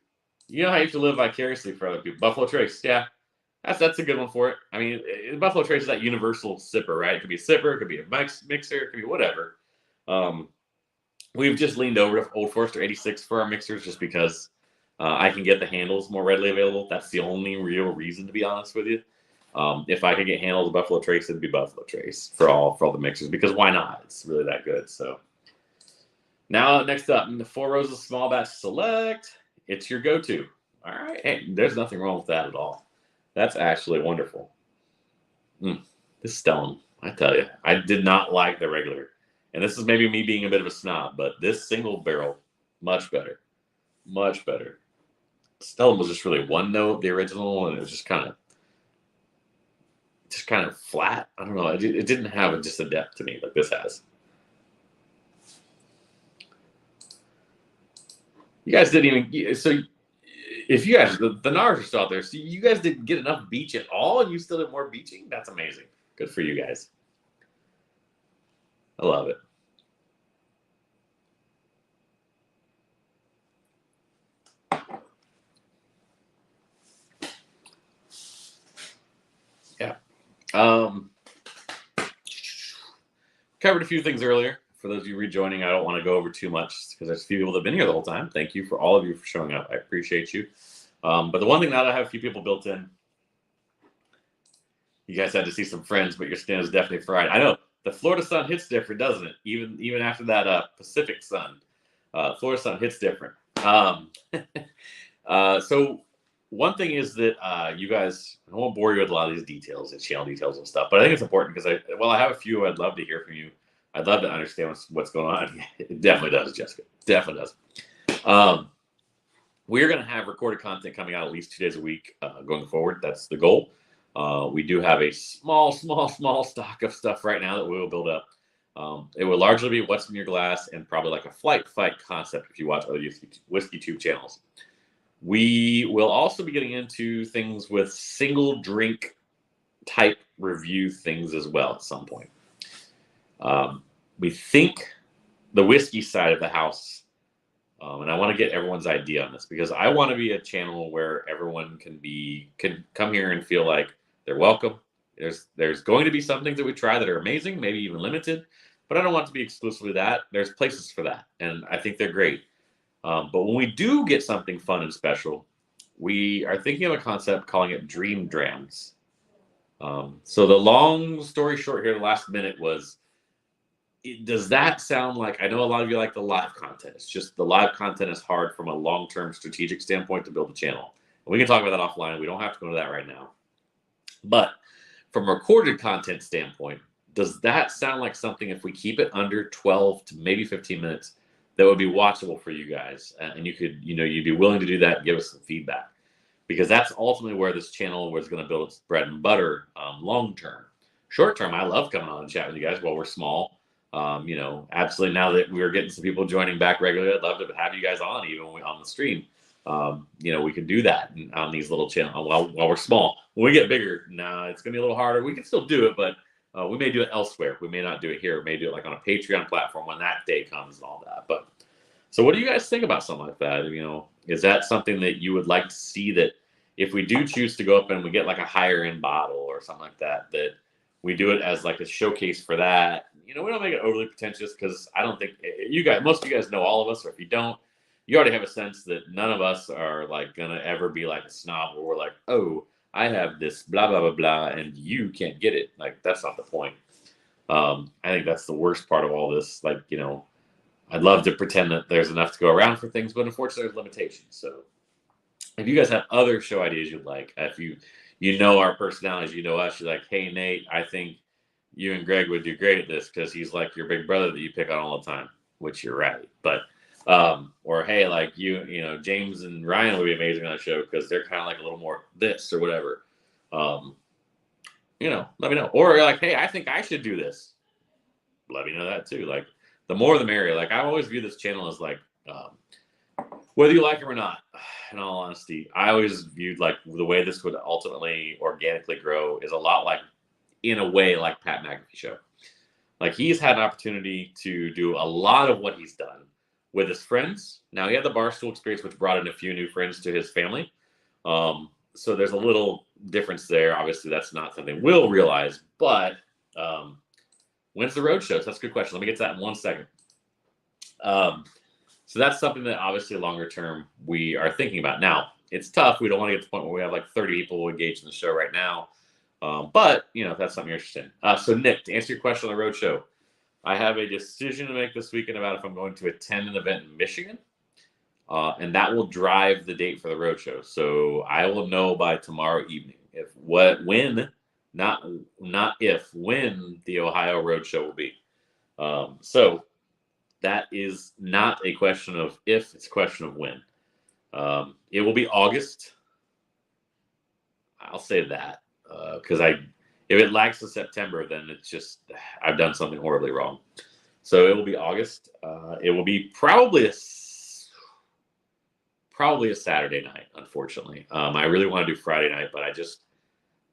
you know how you have to live vicariously for other people. Buffalo Trace, yeah. That's a good one for it. I mean, Buffalo Trace is that universal sipper, right? It could be a sipper, it could be a mixer, it could be whatever. We've just leaned over to Old Forester 86 for our mixers just because I can get the handles more readily available. That's the only real reason, to be honest with you. If I could get handles of Buffalo Trace, it'd be Buffalo Trace for all the mixers because why not? It's really that good. So now next up, the Four Roses Small Batch Select. It's your go-to. All right. Hey, there's nothing wrong with that at all. That's actually wonderful. This Stone, I tell you, I did not like the regular. And this is maybe me being a bit of a snob, but this single barrel, much better. Much better. Stone was just really one note, the original, and it was just kind of flat. I don't know. It didn't have just a depth to me like this has. You guys didn't even, so if you guys, the Nars are still out there, so you guys didn't get enough beach at all and you still did more beaching? That's amazing. Good for you guys. I love it. Yeah. Covered a few things earlier. For those of you rejoining, I don't want to go over too much because there's a few people that have been here the whole time. Thank you for all of you for showing up. I appreciate you. But the one thing now that I have a few people built in, you guys had to see some friends, but your skin is definitely fried. I know the Florida sun hits different, doesn't it? Even after that Pacific sun, Florida sun hits different. So one thing is that you guys, I won't bore you with a lot of these details and channel details and stuff, but I think it's important because I have a few I'd love to hear from you. I'd love to understand what's going on. It definitely does, Jessica. Definitely does. We're going to have recorded content coming out at least 2 days a week going forward. That's the goal. We do have a small stock of stuff right now that we will build up. It will largely be what's in your glass and probably like a flight fight concept if you watch other whiskey tube channels. We will also be getting into things with single drink type review things as well at some point. We think the whiskey side of the house, and I want to get everyone's idea on this because I want to be a channel where everyone can come here and feel like they're welcome. There's going to be some things that we try that are amazing, maybe even limited, but I don't want it to be exclusively that. There's places for that, and I think they're great. But when we do get something fun and special, we are thinking of a concept calling it Dream Drams. So the long story short here, the last minute was, does that sound like, I know a lot of you like the live content. It's just the live content is hard from a long-term strategic standpoint to build a channel. And we can talk about that offline. We don't have to go into that right now. But from a recorded content standpoint, does that sound like something, if we keep it under 12 to maybe 15 minutes, that would be watchable for you guys? And you could, you'd be willing to do that and give us some feedback, because that's ultimately where this channel was going to build its bread and butter long-term. Short-term, I love coming on and chatting with you guys while we're small. Absolutely. Now that we're getting some people joining back regularly, I'd love to have you guys on, even on the stream. We can do that on these little channels while we're small. When we get bigger, it's going to be a little harder. We can still do it, but we may do it elsewhere. We may not do it here. We may do it like on a Patreon platform when that day comes and all that. But so what do you guys think about something like that? Is that something that you would like to see, that if we do choose to go up and we get like a higher end bottle or something like that, that we do it as like a showcase for that? We don't make it overly pretentious, because I don't think most of you guys know all of us, or if you don't, you already have a sense that none of us are like going to ever be like a snob where we're like, oh, I have this blah, blah, blah, blah, and you can't get it. Like, that's not the point. I think that's the worst part of all this. Like, I'd love to pretend that there's enough to go around for things, but unfortunately there's limitations. So if you guys have other show ideas you'd like, if you know our personalities, you know us, you're like, hey, Nate, I think you and Greg would do great at this because he's like your big brother that you pick on all the time, which you're right. But, or hey, like James and Ryan would be amazing on the show because they're kind of like a little more this or whatever. Let me know. Or you're like, hey, I think I should do this. Let me know that too. Like, the more the merrier. Like, I always view this channel as like, whether you like it or not, in all honesty, I always viewed like the way this would ultimately organically grow is a lot like, in a way, like Pat McAfee show. Like, he's had an opportunity to do a lot of what he's done with his friends. Now, he had the Barstool experience, which brought in a few new friends to his family. So there's a little difference there. Obviously, that's not something we'll realize. But when's the road shows? That's a good question. Let me get to that in 1 second. So that's something that obviously longer term we are thinking about. Now, it's tough. We don't want to get to the point where we have like 30 people engaged in the show right now. But if that's something you're interested in. So Nick, to answer your question on the road show, I have a decision to make this weekend about if I'm going to attend an event in Michigan, and that will drive the date for the road show. So I will know by tomorrow evening when the Ohio road show will be. So that is not a question of if, it's a question of when. It will be August. I'll say that. Because if it lags to September, then it's just, I've done something horribly wrong. So it will be August. It will be probably a Saturday night, unfortunately. I really want to do Friday night, but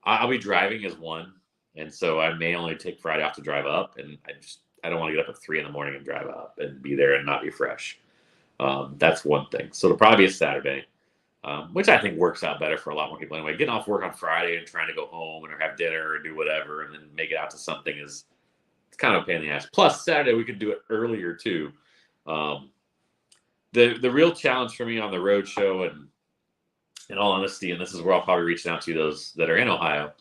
I'll be driving as one. And so I may only take Friday off to drive up. And I don't want to get up at 3 a.m. and drive up and be there and not be fresh. That's one thing. So it'll probably be a Saturday. Which I think works out better for a lot more people anyway. Getting off work on Friday and trying to go home or have dinner or do whatever and then make it out to something it's kind of a pain in the ass. Plus, Saturday we could do it earlier too. The real challenge for me on the road show, and in all honesty, and this is where I'll probably reach out to those that are in Ohio,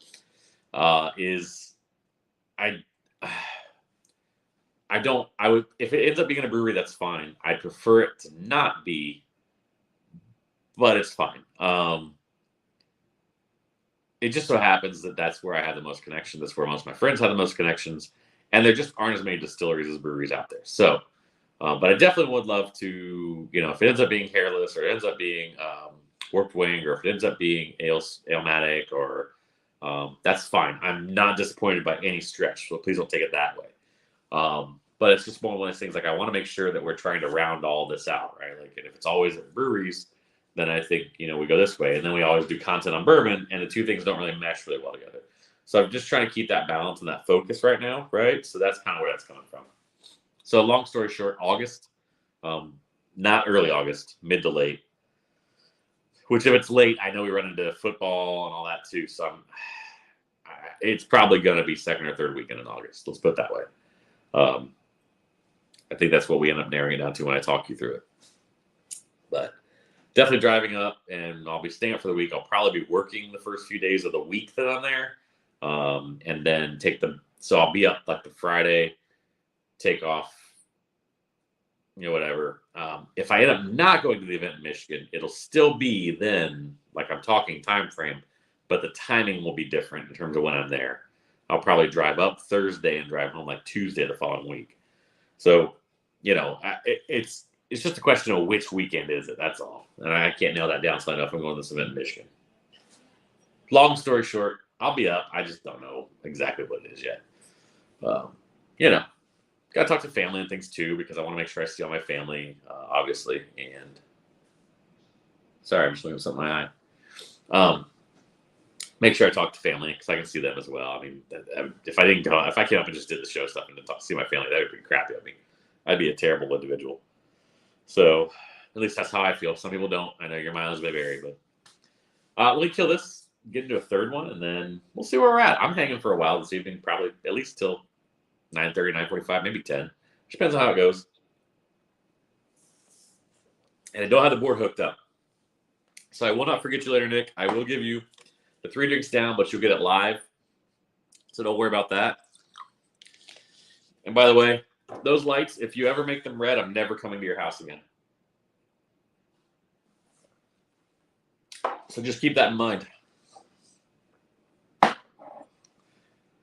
is if it ends up being in a brewery, that's fine. I'd prefer it to not be, but it's fine. It just so happens that that's where I have the most connections. That's where most of my friends have the most connections. And there just aren't as many distilleries as breweries out there. So, but I definitely would love to, if it ends up being Hairless, or it ends up being Warped Wing, or if it ends up being Alematic, or that's fine. I'm not disappointed by any stretch. So please don't take it that way. But it's just one of those things. Like, I want to make sure that we're trying to round all this out, right? Like, and if it's always at breweries, then I think, we go this way. And then we always do content on bourbon, and the two things don't really mesh really well together. So I'm just trying to keep that balance and that focus right now, right? So that's kind of where that's coming from. So long story short, August, not early August, mid to late. Which, if it's late, I know we run into football and all that too. So it's probably going to be second or third weekend in August. Let's put it that way. I think that's what we end up narrowing it down to when I talk you through it. But definitely driving up, and I'll be staying up for the week. I'll probably be working the first few days of the week that I'm there, and then so I'll be up like the Friday, take off, whatever. If I end up not going to the event in Michigan, it'll still be then, like, I'm talking time frame, but the timing will be different in terms of when I'm there. I'll probably drive up Thursday and drive home like Tuesday the following week. So, it's just a question of which weekend is it. That's all. And I can't nail that down, so I know if I'm going to this event in Michigan. Long story short, I'll be up. I just don't know exactly what it is yet. Got to talk to family and things too, because I want to make sure I see all my family, obviously. And sorry, I'm just looking at something in my eye. Make sure I talk to family because I can see them as well. I mean, if I came up and just did the show stuff and didn't see my family, that would be crappy of me. I'd be a terrible individual. So at least that's how I feel. Some people don't. I know your mileage may vary, but let me kill this, get into a third one, and then we'll see where we're at. I'm hanging for a while this evening, probably at least till 9:30, 9:45, maybe 10. Depends on how it goes. And I don't have the board hooked up. So I will not forget you later, Nick. I will give you the 3 drinks down, but you'll get it live. So don't worry about that. And by the way, those lights, if you ever make them red, I'm never coming to your house again. So just keep that in mind.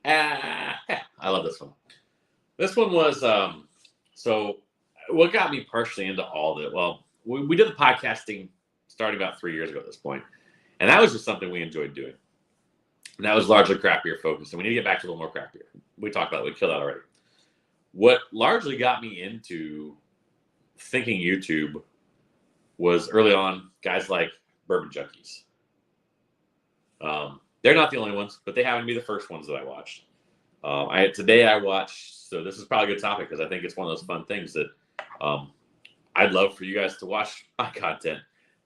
I love this one. This one was, so what got me partially into all of it, well, we did the podcasting starting about 3 years ago at this point. And that was just something we enjoyed doing. And that was largely craft beer focused. And we need to get back to a little more craft beer. We talked about it. We killed that already. What largely got me into thinking YouTube was early on guys like Bourbon Junkies. They're not the only ones, but they happen to be the first ones that I watched. Today I watched, so this is probably a good topic because I think it's one of those fun things that I'd love for you guys to watch my content,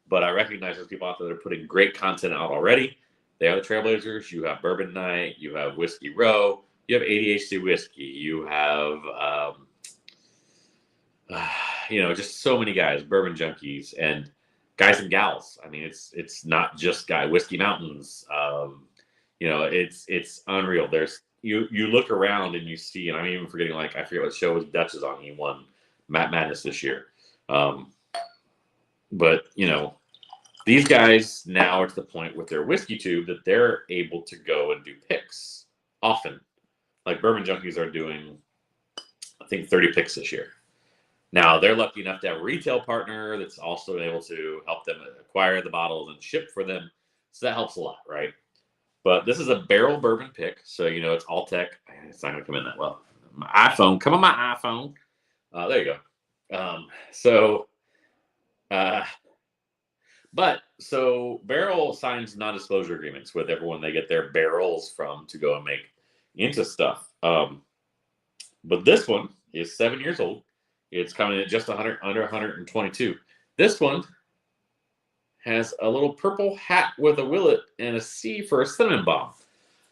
but I recognize there's people out there that are putting great content out already. They are the Trailblazers. You have Bourbon Night. You have Whiskey Row. You have ADHD Whiskey. You have, just so many guys, Bourbon Junkies, and guys and gals. I mean, it's not just Whiskey Mountains. It's unreal. There's you look around and you see, and I'm even forgetting, like, I forget what show Dutch is on. He won Matt Madness this year. But these guys now are to the point with their whiskey tube that they're able to go and do picks often. Like Bourbon Junkies are doing, I think, 30 picks this year. Now, they're lucky enough to have a retail partner that's also able to help them acquire the bottles and ship for them. So that helps a lot, right? But this is a barrel bourbon pick. So, it's all tech. It's not going to come in that well. My iPhone. Come on, my iPhone. There you go. So Barrel signs non-disclosure agreements with everyone they get their barrels from to go and make into stuff. But this one is 7 years old. It's coming at just under 122. This one has a little purple hat with a willet and a C for a cinnamon bomb.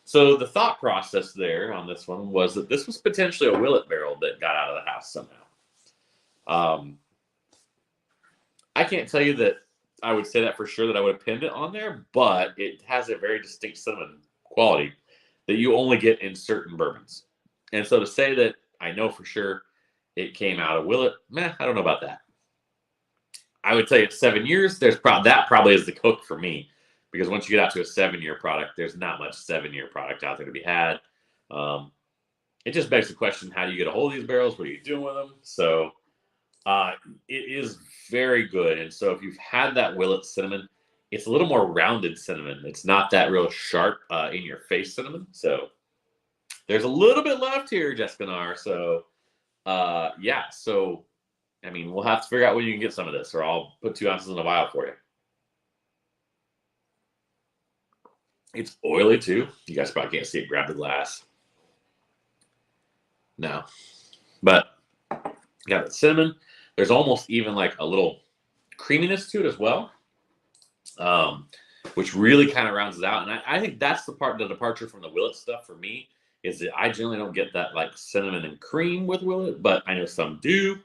So the thought process there on this one was that this was potentially a willet barrel that got out of the house somehow. I can't tell you that I would say that for sure that I would have pinned it on there, but it has a very distinct cinnamon quality that you only get in certain bourbons. And so to say that I know for sure it came out of willet, I don't know about that. I would say it's 7 years. That probably is the hook for me, because once you get out to a 7-year product, there's not much 7-year product out there to be had. It just begs the question: how do you get a hold of these barrels? What are you doing with them? So it is very good. And so if you've had that willet cinnamon, it's a little more rounded cinnamon. It's not that real sharp in your face cinnamon. So there's a little bit left here, Jessica Nar. So Yeah. So, I mean, we'll have to figure out when you can get some of this, or I'll put 2 ounces in a vial for you. It's oily too. You guys probably can't see it. Grab the glass. No, but got the cinnamon. There's almost even like a little creaminess to it as well, um, which really kind of rounds it out. And I think that's the departure from the Willet stuff for me is that I generally don't get that like cinnamon and cream with Willet, but I know some do.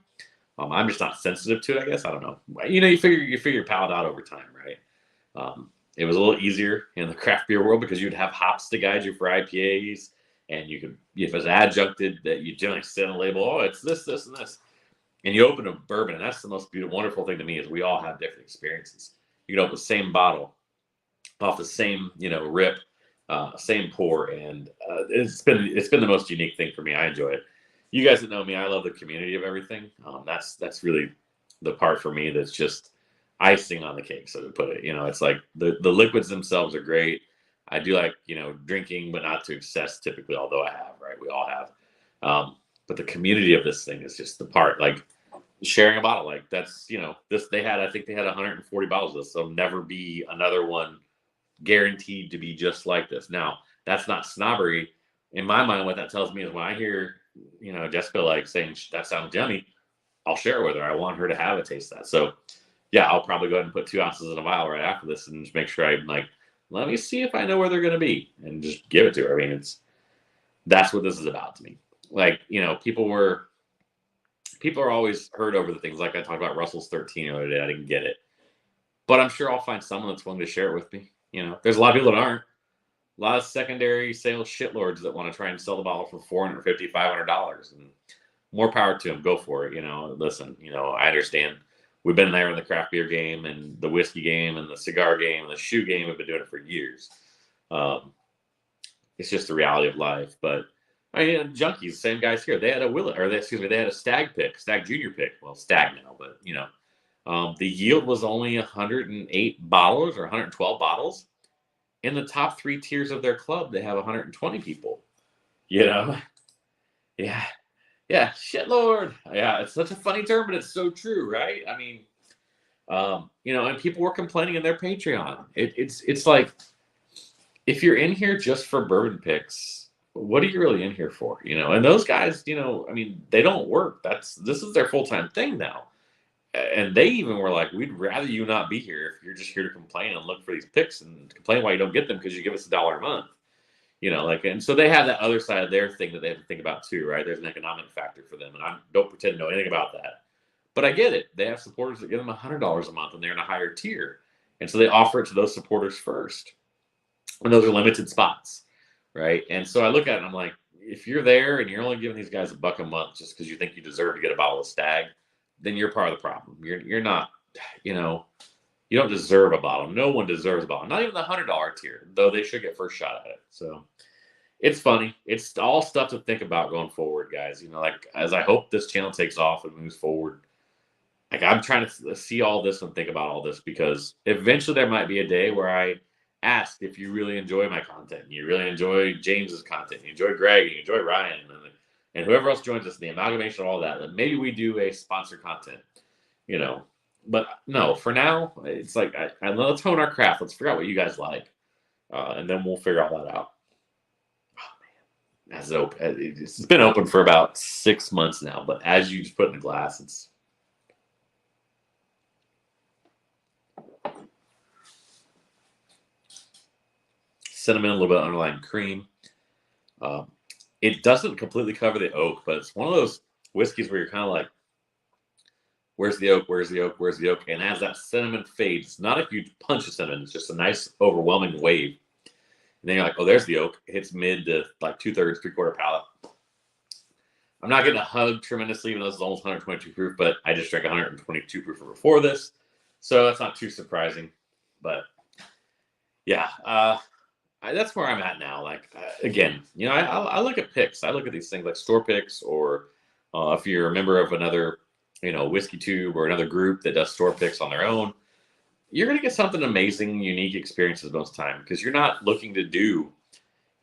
I'm just not sensitive to it, I guess. I don't know. You figure your palate out over time, right? It was a little easier in the craft beer world because you'd have hops to guide you for IPAs, and you could, if it's adjuncted, that you generally sit on a label, oh, it's this, this, and this. And you open a bourbon, and that's the most beautiful, wonderful thing to me is we all have different experiences. You can open the same bottle off the same, rip, same pour, and it's been the most unique thing for me. I enjoy it. You guys that know me, I love the community of everything. That's really the part for me that's just icing on the cake, so to put it. It's like the liquids themselves are great. I do like, drinking, but not to excess typically, although I have, right? We all have. But the community of this thing is just the part, like sharing a bottle, like that's, I think they had 140 bottles of this. There'll never be another one guaranteed to be just like this. Now, that's not snobbery. In my mind, what that tells me is when I hear, Jessica like saying that sounds yummy, I'll share it with her. I want her to have a taste of that. So yeah, I'll probably go ahead and put 2 ounces in a vial right after this and just make sure I'm like, let me see if I know where they're going to be and just give it to her. I mean, that's what this is about to me. Like, people are always hurt over the things. Like I talked about Russell's 13 the other day. I didn't get it, but I'm sure I'll find someone that's willing to share it with me. There's a lot of people that aren't. A lot of secondary sales shitlords that want to try and sell the bottle for $450, $500, and more power to them. Go for it. Listen, I understand. We've been there in the craft beer game and the whiskey game and the cigar game and the shoe game. We've been doing it for years. It's just the reality of life. But I mean, junkies, same guys here. They had they had a stag junior pick. Well, stag now, but the yield was only 108 bottles or 112 bottles. In the top 3 tiers of their club, they have 120 people. Yeah. Yeah, shitlord. Yeah, it's such a funny term, but it's so true, right? I mean, and people were complaining in their Patreon. It's like, if you're in here just for bourbon picks, what are you really in here for? And those guys, I mean, they don't work. This is their full-time thing now. And they even were like, we'd rather you not be here if you're just here to complain and look for these picks and complain why you don't get them because you give us $1 a month. And so they have that other side of their thing that they have to think about too, right? There's an economic factor for them, and I don't pretend to know anything about that. But I get it. They have supporters that give them $100 a month, and they're in a higher tier, and so they offer it to those supporters first, and those are limited spots, right? And so I look at it, and I'm like, if you're there and you're only giving these guys $1 a month just because you think you deserve to get a bottle of Stag, then you're part of the problem. You're not, you don't deserve a bottle. No one deserves a bottle. Not even the $100 tier, though they should get first shot at it. So it's funny. It's all stuff to think about going forward, guys. Like as I hope this channel takes off and moves forward, like I'm trying to see all this and think about all this because eventually there might be a day where I ask if you really enjoy my content, and you really enjoy James's content, you enjoy Greg, and you enjoy Ryan, and whoever else joins us, the amalgamation of all that, then maybe we do a sponsored content, But no, for now, it's like, let's hone our craft. Let's figure out what you guys like. And then we'll figure all that out. Oh, man. It's been open for about 6 months now, but as you just put in the glass, it's cinnamon, a little bit of underlying cream. It doesn't completely cover the oak, but it's one of those whiskeys where you're kind of like, where's the oak? Where's the oak? Where's the oak? And as that cinnamon fades, it's not a huge punch of cinnamon. It's just a nice, overwhelming wave. And then you're like, oh, there's the oak. It hits mid to like 2/3, 3/4 palate. I'm not getting a hug tremendously, even though this is almost 122 proof, but I just drank 122 proof before this. So that's not too surprising. But yeah, that's where I'm at now. Like, again, I look at picks. I look at these things like store picks, or if you're a member of another, Whiskey Tube or another group that does store picks on their own, you're going to get something amazing, unique experiences most of the time because you're not looking to do,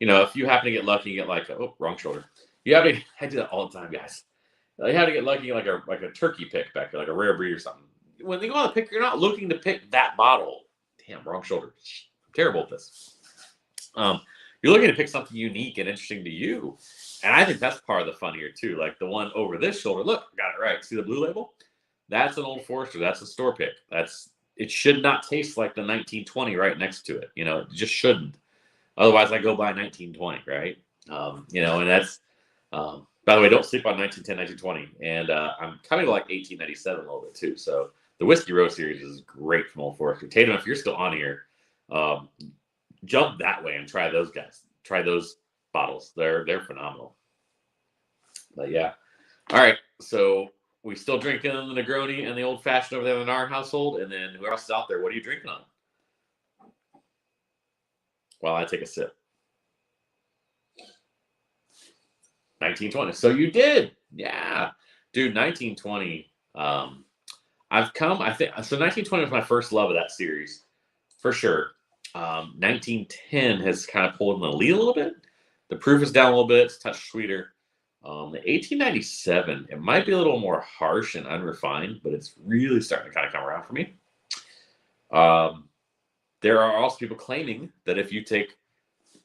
if you happen to get lucky, you get like, oh, wrong shoulder. I do that all the time, guys. They had to get lucky like a turkey pick back there, like a rare breed or something. When they go on the pick, you're not looking to pick that bottle. Damn, wrong shoulder. I'm terrible at this. You're looking to pick something unique and interesting to you. And I think that's part of the fun here too. Like the one over this shoulder, look, got it right. See the blue label? That's an Old Forester. That's a store pick. It should not taste like the 1920 right next to it. It just shouldn't. Otherwise, I go by 1920, right? And that's, by the way, don't sleep on 1910, 1920. And I'm coming to like 1897 a little bit too. So the Whiskey Row series is great from Old Forester. Tatum, if you're still on here, jump that way and try those guys. Try those bottles. They're phenomenal. But yeah. All right. So we still drinking the Negroni and the Old Fashioned over there in our household. And then whoever else is out there, what are you drinking on? While I take a sip. 1920. So you did. Yeah. Dude, 1920. I think, so 1920 was my first love of that series. For sure. 1910 has kind of pulled in the lead a little bit. The proof is down a little bit. It's a touch sweeter. The 1897, it might be a little more harsh and unrefined, but it's really starting to kind of come around for me. There are also people claiming that if you take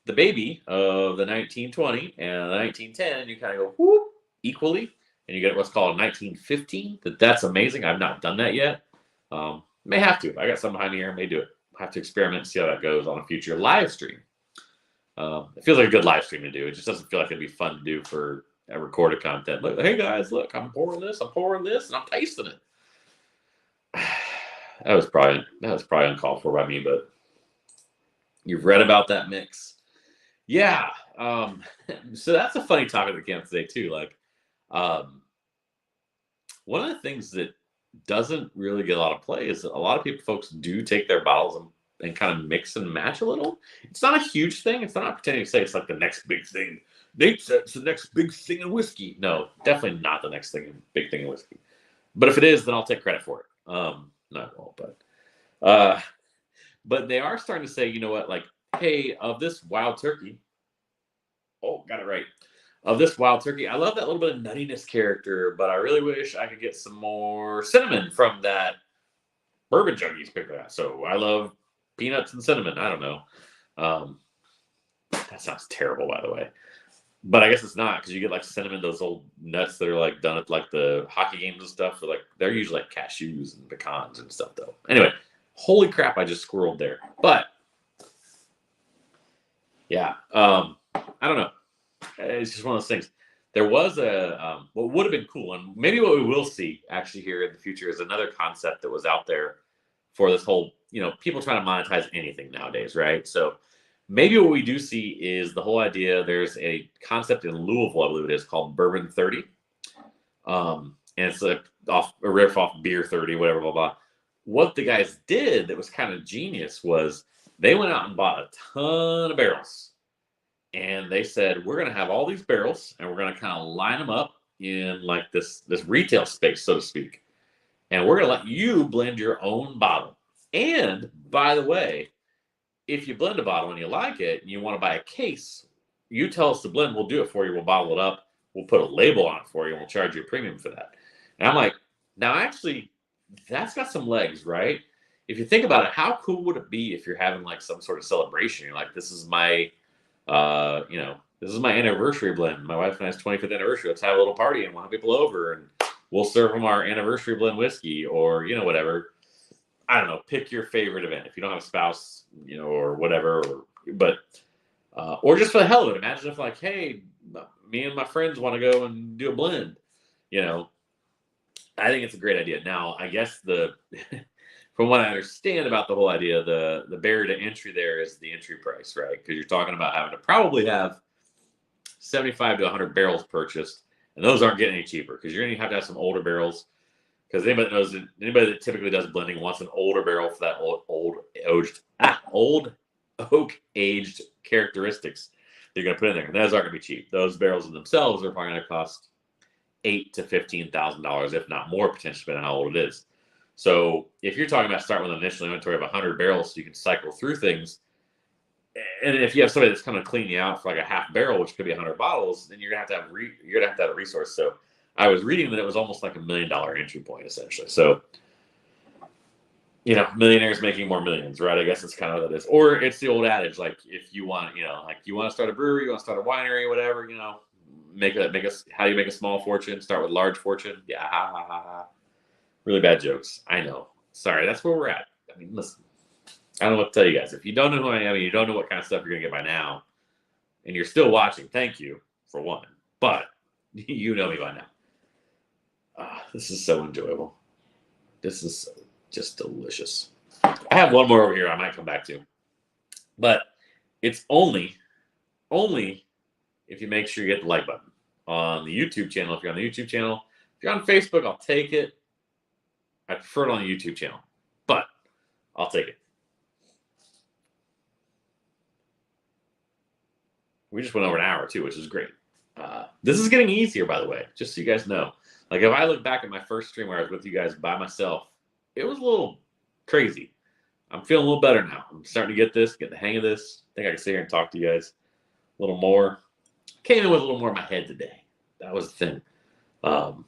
the baby of the 1920 and the 1910, and you kind of go whoop equally, and you get what's called a 1915, that's amazing. I've not done that yet. May have to. I got some behind me here. May do it. Have to experiment and see how that goes on a future live stream. It feels like a good live stream to do. It just doesn't feel like it'd be fun to do for a recorded content. Look, hey guys, look, I'm pouring this, and I'm tasting it. That was probably uncalled for by me, but you've read about that mix. Yeah. So that's a funny topic that came up today too. Like, one of the things that doesn't really get a lot of play is that a lot of folks do take their bottles and kind of mix and match a little. It's not a huge thing. It's not pretending to say it's like the next big thing. Nate said it's the next big thing in whiskey. No, definitely not the next big thing in whiskey. But if it is, then I'll take credit for it. Not all, but they are starting to say, you know what, like, hey, of this wild turkey. Oh, got it right. Of this wild turkey, I love that little bit of nuttiness character, but I really wish I could get some more cinnamon from that bourbon junkies picked that. So I love peanuts and cinnamon. I don't know. That sounds terrible, by the way. But I guess it's not, because you get like cinnamon, those old nuts that are like done at like the hockey games and stuff. They're usually like cashews and pecans and stuff, though. Anyway, holy crap, I just squirreled there. But yeah, I don't know. It's just one of those things. There was what would have been cool, and maybe what we will see actually here in the future is another concept that was out there for this whole, people trying to monetize anything nowadays, right? So maybe what we do see is the whole idea. There's a concept in Louisville, I believe it is, called Bourbon 30. And it's a riff off Beer 30, whatever, blah, blah. What the guys did that was kind of genius was they went out and bought a ton of barrels. And they said, we're going to have all these barrels, and we're going to kind of line them up in like this retail space, so to speak. And we're going to let you blend your own bottle. And by the way, if you blend a bottle and you like it and you want to buy a case, you tell us to blend, we'll do it for you. We'll bottle it up. We'll put a label on it for you, and we'll charge you a premium for that. And I'm like, now actually, that's got some legs, right? If you think about it, how cool would it be if you're having like some sort of celebration? You're like, this is my, this is my anniversary blend. My wife and I's 25th anniversary. Let's have a little party and we'll have people over and we'll serve them our anniversary blend whiskey, or, whatever. I don't know, pick your favorite event. If you don't have a spouse, or whatever, or just for the hell of it. Imagine if like, hey, me and my friends want to go and do a blend, I think it's a great idea. Now, I guess from what I understand about the whole idea, the barrier to entry there is the entry price, right? Because you're talking about having to probably have 75 to 100 barrels purchased, and those aren't getting any cheaper because you're going to have some older barrels. Because anybody that typically does blending wants an older barrel for that old oak aged characteristics they're going to put in there, and those aren't going to be cheap. Those barrels in themselves are probably going to cost $8,000 to $15,000, if not more, potentially, depending on how old it is. So if you're talking about starting with an initial inventory of 100 barrels so you can cycle through things, and if you have somebody that's coming to clean you out for like a half barrel, which could be 100 bottles, then you're gonna have to have a resource. So I was reading that it was almost like $1 million entry point, essentially. So, millionaires making more millions, right? I guess it's kind of what that is. Or it's the old adage, like if you want, like you want to start a brewery, you want to start a winery, whatever, how you make a small fortune, start with large fortune. Yeah, ha, ha, ha, ha. Really bad jokes. I know. Sorry, that's where we're at. I mean, listen, I don't know what to tell you guys. If you don't know who I am and you don't know what kind of stuff you're going to get by now, and you're still watching, thank you, for one. But you know me by now. This is so enjoyable. This is just delicious. I have one more over here I might come back to. But it's only if you make sure you hit the like button on the YouTube channel. If you're on the YouTube channel, if you're on Facebook, I'll take it. I prefer it on the YouTube channel, but I'll take it. We just went over an hour too, which is great. This is getting easier, by the way, just so you guys know. Like if I look back at my first stream where I was with you guys by myself, it was a little crazy. I'm feeling a little better now. I'm starting to get the hang of this. I think I can sit here and talk to you guys a little more. Came in with a little more in my head today. That was the thing. I'm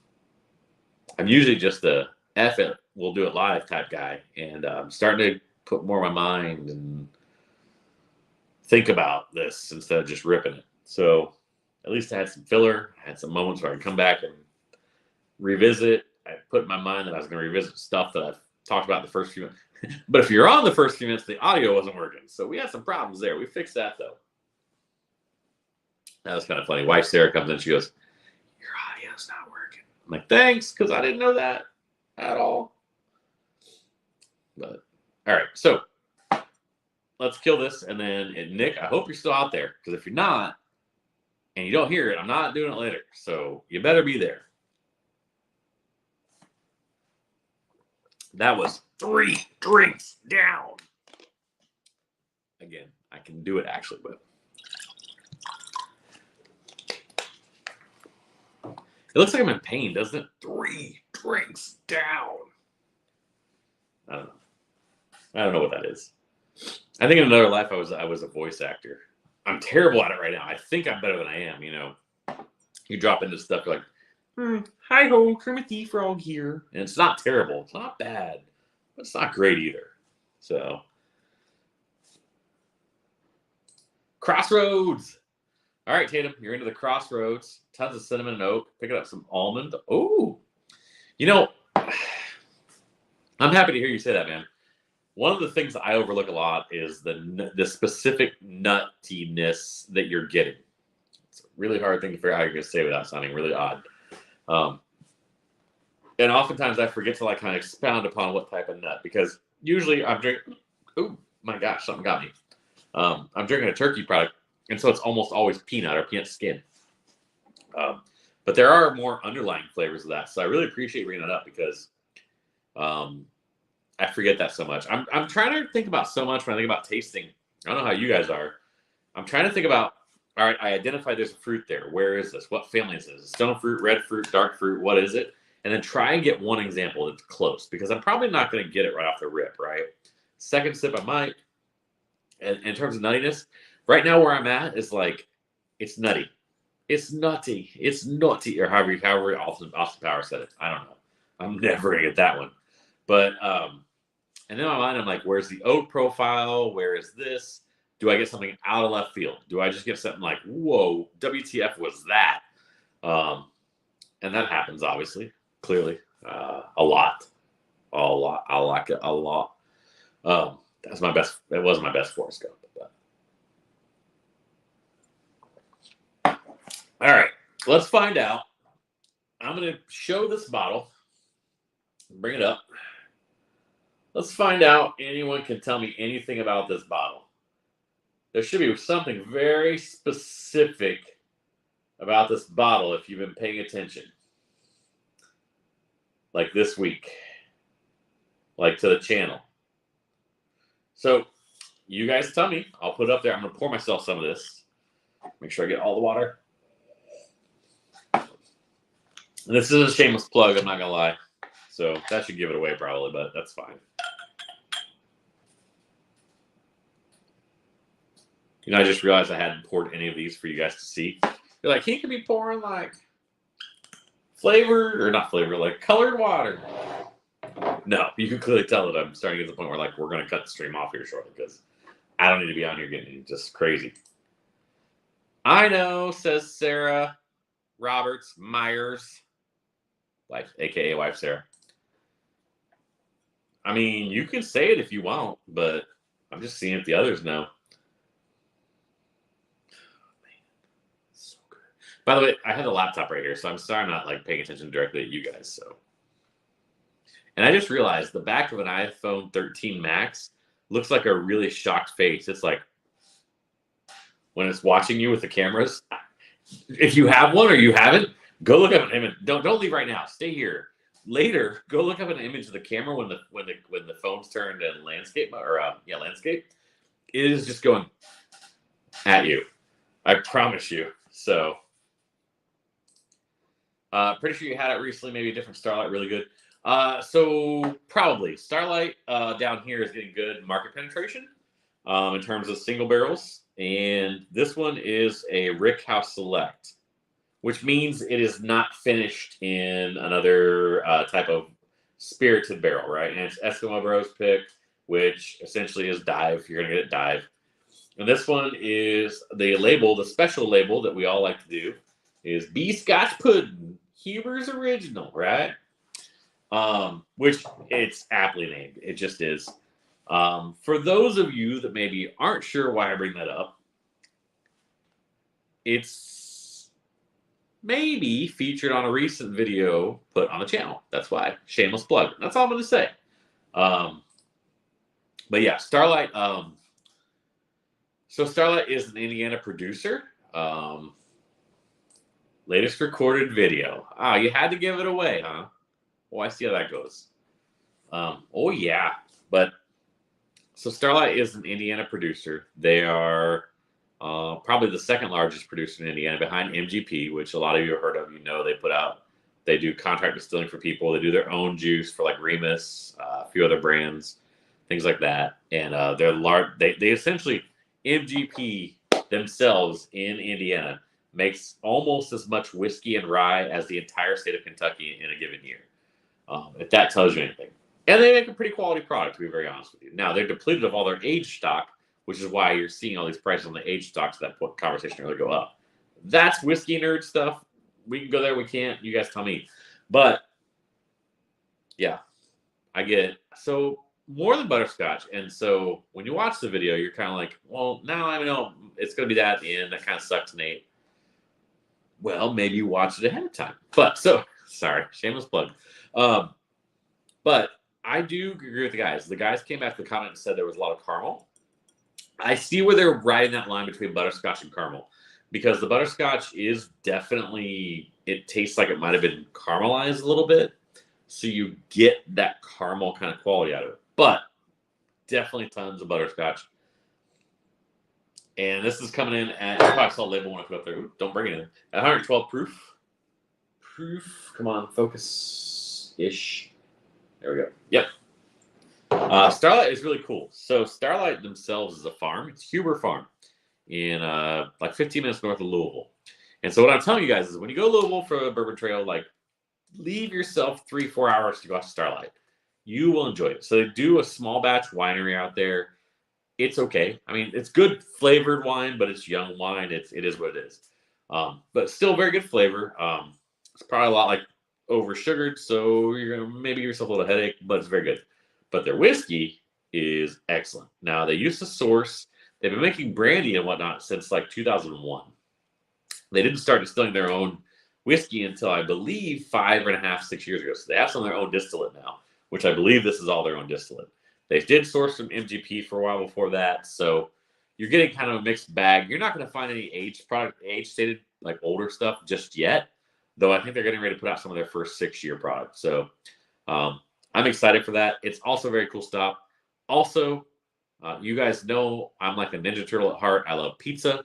usually just the F it, we'll do it live type guy. And I'm starting to put more of my mind and think about this instead of just ripping it. So at least I had some filler. I had some moments where I could come back and revisit. I put in my mind that I was going to revisit stuff that I've talked about the first few minutes. But if you're on the first few minutes, the audio wasn't working. So we had some problems there. We fixed that, though. That was kind of funny. Wife Sarah comes in. She goes, your audio's not working. I'm like, thanks, because I didn't know that at all. But, all right. So let's kill this. And then, Nick, I hope you're still out there. Because if you're not, and you don't hear it, I'm not doing it later. So you better be there. That was 3 drinks down. Again, I can do it actually, but it looks like I'm in pain, doesn't it? 3 drinks down. I don't know what that is. I think in another life I was a voice actor. I'm terrible at it right now. I think I'm better than I am. You drop into stuff, you're like, hi ho, Kermit the Frog here. And it's not terrible. It's not bad. But it's not great either. So, Crossroads. All right, Tatum, you're into the Crossroads. Tons of cinnamon and oak. Picking up some almond. Oh, I'm happy to hear you say that, man. One of the things that I overlook a lot is the specific nuttiness that you're getting. It's a really hard thing to figure out how you're going to say without sounding really odd. And oftentimes I forget to kind of expound upon what type of nut, because usually I'm drinking. Oh my gosh, something got me. I'm drinking a turkey product, and so it's almost always peanut or peanut skin. But there are more underlying flavors of that, so I really appreciate bringing that up, because I forget that so much. I'm trying to think about so much when I think about tasting. I don't know how you guys are. I'm trying to think about. All right, I identified there's a fruit there. Where is this? What family is this? Stone fruit, red fruit, dark fruit? What is it? And then try and get one example that's close, because I'm probably not going to get it right off the rip, right? Second sip, I might. And in terms of nuttiness, right now where I'm at is it's nutty. It's nutty. It's nutty, or however Austin Powers said it. I don't know. I'm never going to get that one. But, and then in my mind, I'm like, where's the oak profile? Where is this? Do I get something out of left field? Do I just get something like, whoa, WTF was that? And that happens, obviously, clearly, a lot. I like it a lot. That's my best. It wasn't my best Forrest Gump. But. All right, let's find out. I'm going to show this bottle. Bring it up. Let's find out anyone can tell me anything about this bottle. There should be something very specific about this bottle if you've been paying attention. Like this week. Like to the channel. So, you guys tell me. I'll put it up there. I'm going to pour myself some of this. Make sure I get all the water. And this is a shameless plug, I'm not going to lie. So, that should give it away probably, but that's fine. I just realized I hadn't poured any of these for you guys to see. You're like, he could be pouring flavor, or not flavor, like colored water. No, you can clearly tell that I'm starting to get to the point where like we're gonna cut the stream off here shortly because I don't need to be on here getting just crazy. I know, says Sarah Roberts Myers, wife, aka wife Sarah. I mean, you can say it if you want, but I'm just seeing if the others know. So good. By the way, I have the laptop right here, so I'm sorry I'm not like paying attention directly at you guys. So, and I just realized the back of an iPhone 13 Max looks like a really shocked face. It's like when it's watching you with the cameras. If you have one or you haven't, go look up an image. Don't leave right now. Stay here. Later, go look up an image of the camera when the phone's turned in landscape landscape. It is just going at you. I promise you. So, pretty sure you had it recently. Maybe a different Starlight, really good. So probably Starlight down here is getting good market penetration in terms of single barrels. And this one is a Rickhouse Select, which means it is not finished in another type of spirited barrel, right? And it's Eskimo Bros Pick, which essentially is dive. You're going to get it dive. And this one is the special label that we all like to do is Bee Scotch Pudding, Huber's Original, right? Which it's aptly named. It just is. For those of you that maybe aren't sure why I bring that up, it's maybe featured on a recent video put on the channel. That's why. Shameless plug. That's all I'm going to say. But yeah, Starlight. So Starlight is an Indiana producer. Latest recorded video. Ah, you had to give it away, huh? Oh, I see how that goes. Oh yeah, but so Starlight is an Indiana producer. They are probably the second largest producer in Indiana, behind MGP, which a lot of you have heard of. You know, they do contract distilling for people. They do their own juice for like Remus, a few other brands, things like that. And they're large. They essentially MGP themselves in Indiana makes almost as much whiskey and rye as the entire state of Kentucky in a given year. If that tells you anything. And they make a pretty quality product, to be very honest with you. Now, they're depleted of all their aged stock, which is why you're seeing all these prices on the aged stocks that conversation really go up. That's whiskey nerd stuff. We can go there, we can't. You guys tell me. But, yeah, I get it. So, more than butterscotch. And so, when you watch the video, you're kind of like, well, now I know it's going to be that at the end. That kind of sucks, Nate. Well, maybe you watch it ahead of time. But, sorry, shameless plug. But I do agree with the guys. The guys came back to the comment and said there was a lot of caramel. I see where they're riding that line between butterscotch and caramel, because the butterscotch is definitely, it tastes like it might have been caramelized a little bit. So you get that caramel kind of quality out of it. But definitely tons of butterscotch. And this is coming in at, I probably saw the label when I put up there. Ooh, don't bring it in. At 112 proof. Come on, focus-ish. There we go. Yep. Starlight is really cool. So Starlight themselves is a farm. It's Huber Farm in like 15 minutes north of Louisville. And so what I'm telling you guys is when you go to Louisville for a bourbon trail, like leave yourself 3-4 hours to go out to Starlight. You will enjoy it. So they do a small batch winery out there. It's okay. I mean, it's good flavored wine, but it's young wine. It is what it is. But still very good flavor. It's probably a lot like over sugared, so you're gonna maybe give yourself a little headache, but it's very good. But their whiskey is excellent. Now they used to source, they've been making brandy and whatnot since like 2001. They didn't start distilling their own whiskey until I believe 5.5, 6 years ago. So they have some of their own distillate now, which I believe this is all their own distillate. They did source some MGP for a while before that, so you're getting kind of a mixed bag. You're not going to find any age stated like older stuff just yet. Though I think they're getting ready to put out some of their first 6-year products. So I'm excited for that. It's also a very cool stop. Also, you guys know I'm like a Ninja Turtle at heart. I love pizza.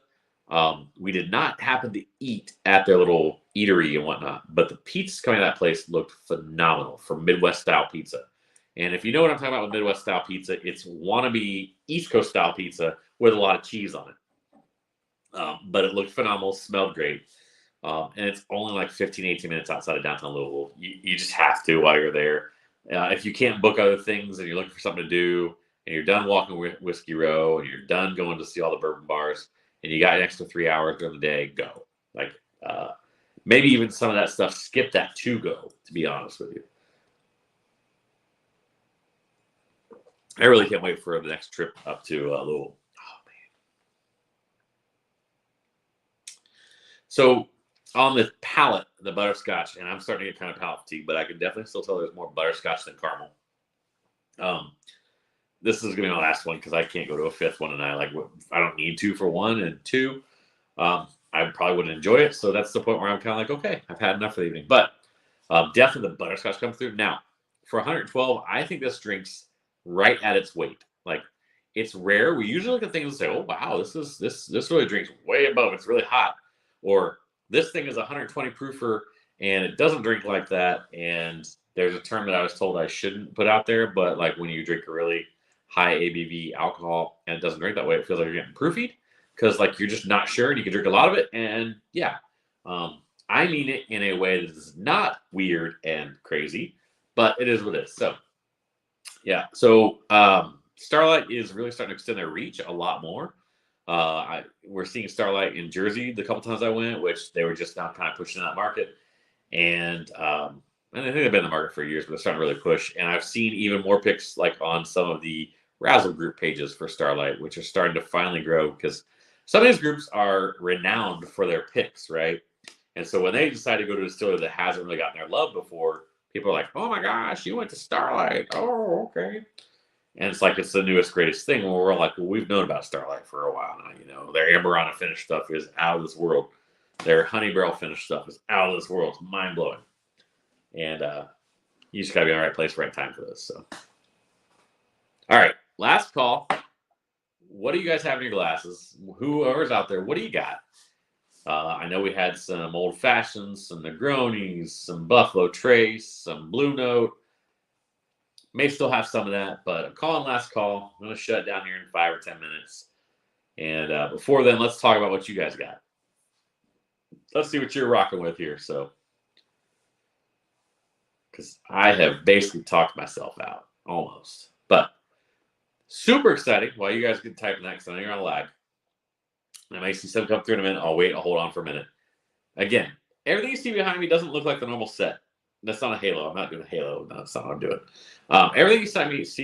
We did not happen to eat at their little eatery and whatnot, but the pizzas coming out of that place looked phenomenal for Midwest-style pizza. And if you know what I'm talking about with Midwest-style pizza, it's wannabe East Coast-style pizza with a lot of cheese on it. But it looked phenomenal, smelled great. And it's only like 15, 18 minutes outside of downtown Louisville. You just have to while you're there. If you can't book other things and you're looking for something to do, and you're done walking Whiskey Row, and you're done going to see all the bourbon bars, and you got an extra 3 hours during the day, go. Like maybe even some of that stuff, skip that to go, to be honest with you. I really can't wait for the next trip up to Louisville. Oh, man. So on the palate, the butterscotch, and I'm starting to get kind of palate fatigue, but I can definitely still tell there's more butterscotch than caramel. This is going to be my last one because I can't go to a fifth one tonight. Like, I don't need to for one, and two, I probably wouldn't enjoy it. So that's the point where I'm kind of like, okay, I've had enough for the evening. But definitely the butterscotch comes through. Now, for 112, I think this drink's right at its weight. Like, it's rare. We usually look at things and say, "Oh wow, this really drinks way above. It's really hot," or this thing is 120 proofer and it doesn't drink like that. And there's a term that I was told I shouldn't put out there, but like when you drink a really high ABV alcohol and it doesn't drink that way, it feels like you're getting proofied because like you're just not sure and you can drink a lot of it. And yeah, I mean it in a way that is not weird and crazy, but it is what it is. So yeah, so Starlight is really starting to extend their reach a lot more. We're seeing Starlight in Jersey the couple times I went, which they were just now kind of pushing that market. And I think they've been in the market for years, but they're starting to really push. And I've seen even more picks like on some of the Razzle group pages for Starlight, which are starting to finally grow because some of these groups are renowned for their picks, right? And so when they decide to go to a distillery that hasn't really gotten their love before, people are like, "Oh my gosh, you went to Starlight? Oh, okay." And it's like it's the newest, greatest thing. When we're like, well, we've known about Starlight for a while now. You know, their Amberana finished stuff is out of this world. Their Honey Barrel finished stuff is out of this world. It's mind blowing. And you just gotta be in the right place, right time for this. So, all right, last call. What do you guys have in your glasses? Whoever's out there, what do you got? I know we had some old fashions, some Negronis, some Buffalo Trace, some Blue Note. May still have some of that, but I'm calling last call. I'm going to shut it down here in 5 or 10 minutes. And before then, let's talk about what you guys got. Let's see what you're rocking with here. So, because I have basically talked myself out almost, but super exciting. While you guys can type next, I know you're on a lag. I may see some come through in a minute. I'll wait. I'll hold on for a minute. Again, everything you see behind me doesn't look like the normal set. That's not a halo. I'm not doing a halo. No, that's not what I'm doing. Everything you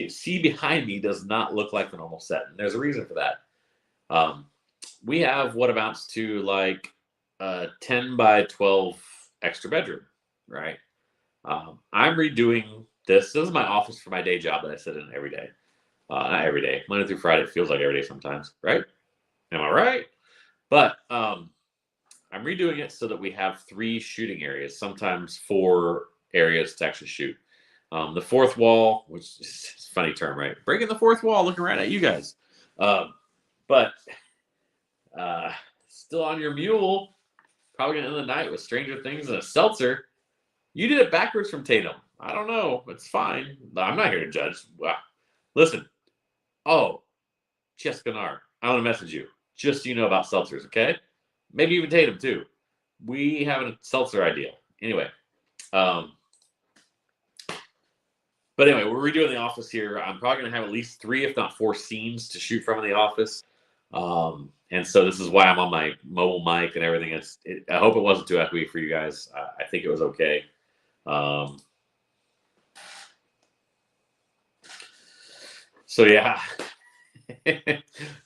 see behind me does not look like the normal set. And there's a reason for that. We have what amounts to like a 10 by 12 extra bedroom, right? I'm redoing this. This is my office for my day job that I sit in every day. Not every day. Monday through Friday. It feels like every day sometimes, right? Am I right? But I'm redoing it so that we have 3 shooting areas, sometimes 4 areas to actually shoot. The fourth wall, which is a funny term, right? Breaking the fourth wall, looking right at you guys. But still on your mule, probably gonna end the night with Stranger Things and a seltzer. You did it backwards from Tatum. I don't know. It's fine. I'm not here to judge. Listen. Oh, Jessica Nar, I want to message you. Just so you know about seltzers, okay? Maybe even Tatum, too. We have a seltzer idea. Anyway. But anyway, we're redoing the office here. I'm probably going to have at least 3, if not 4 scenes to shoot from in the office. And so this is why I'm on my mobile mic and everything. I hope it wasn't too echoey for you guys. I think it was okay. So yeah.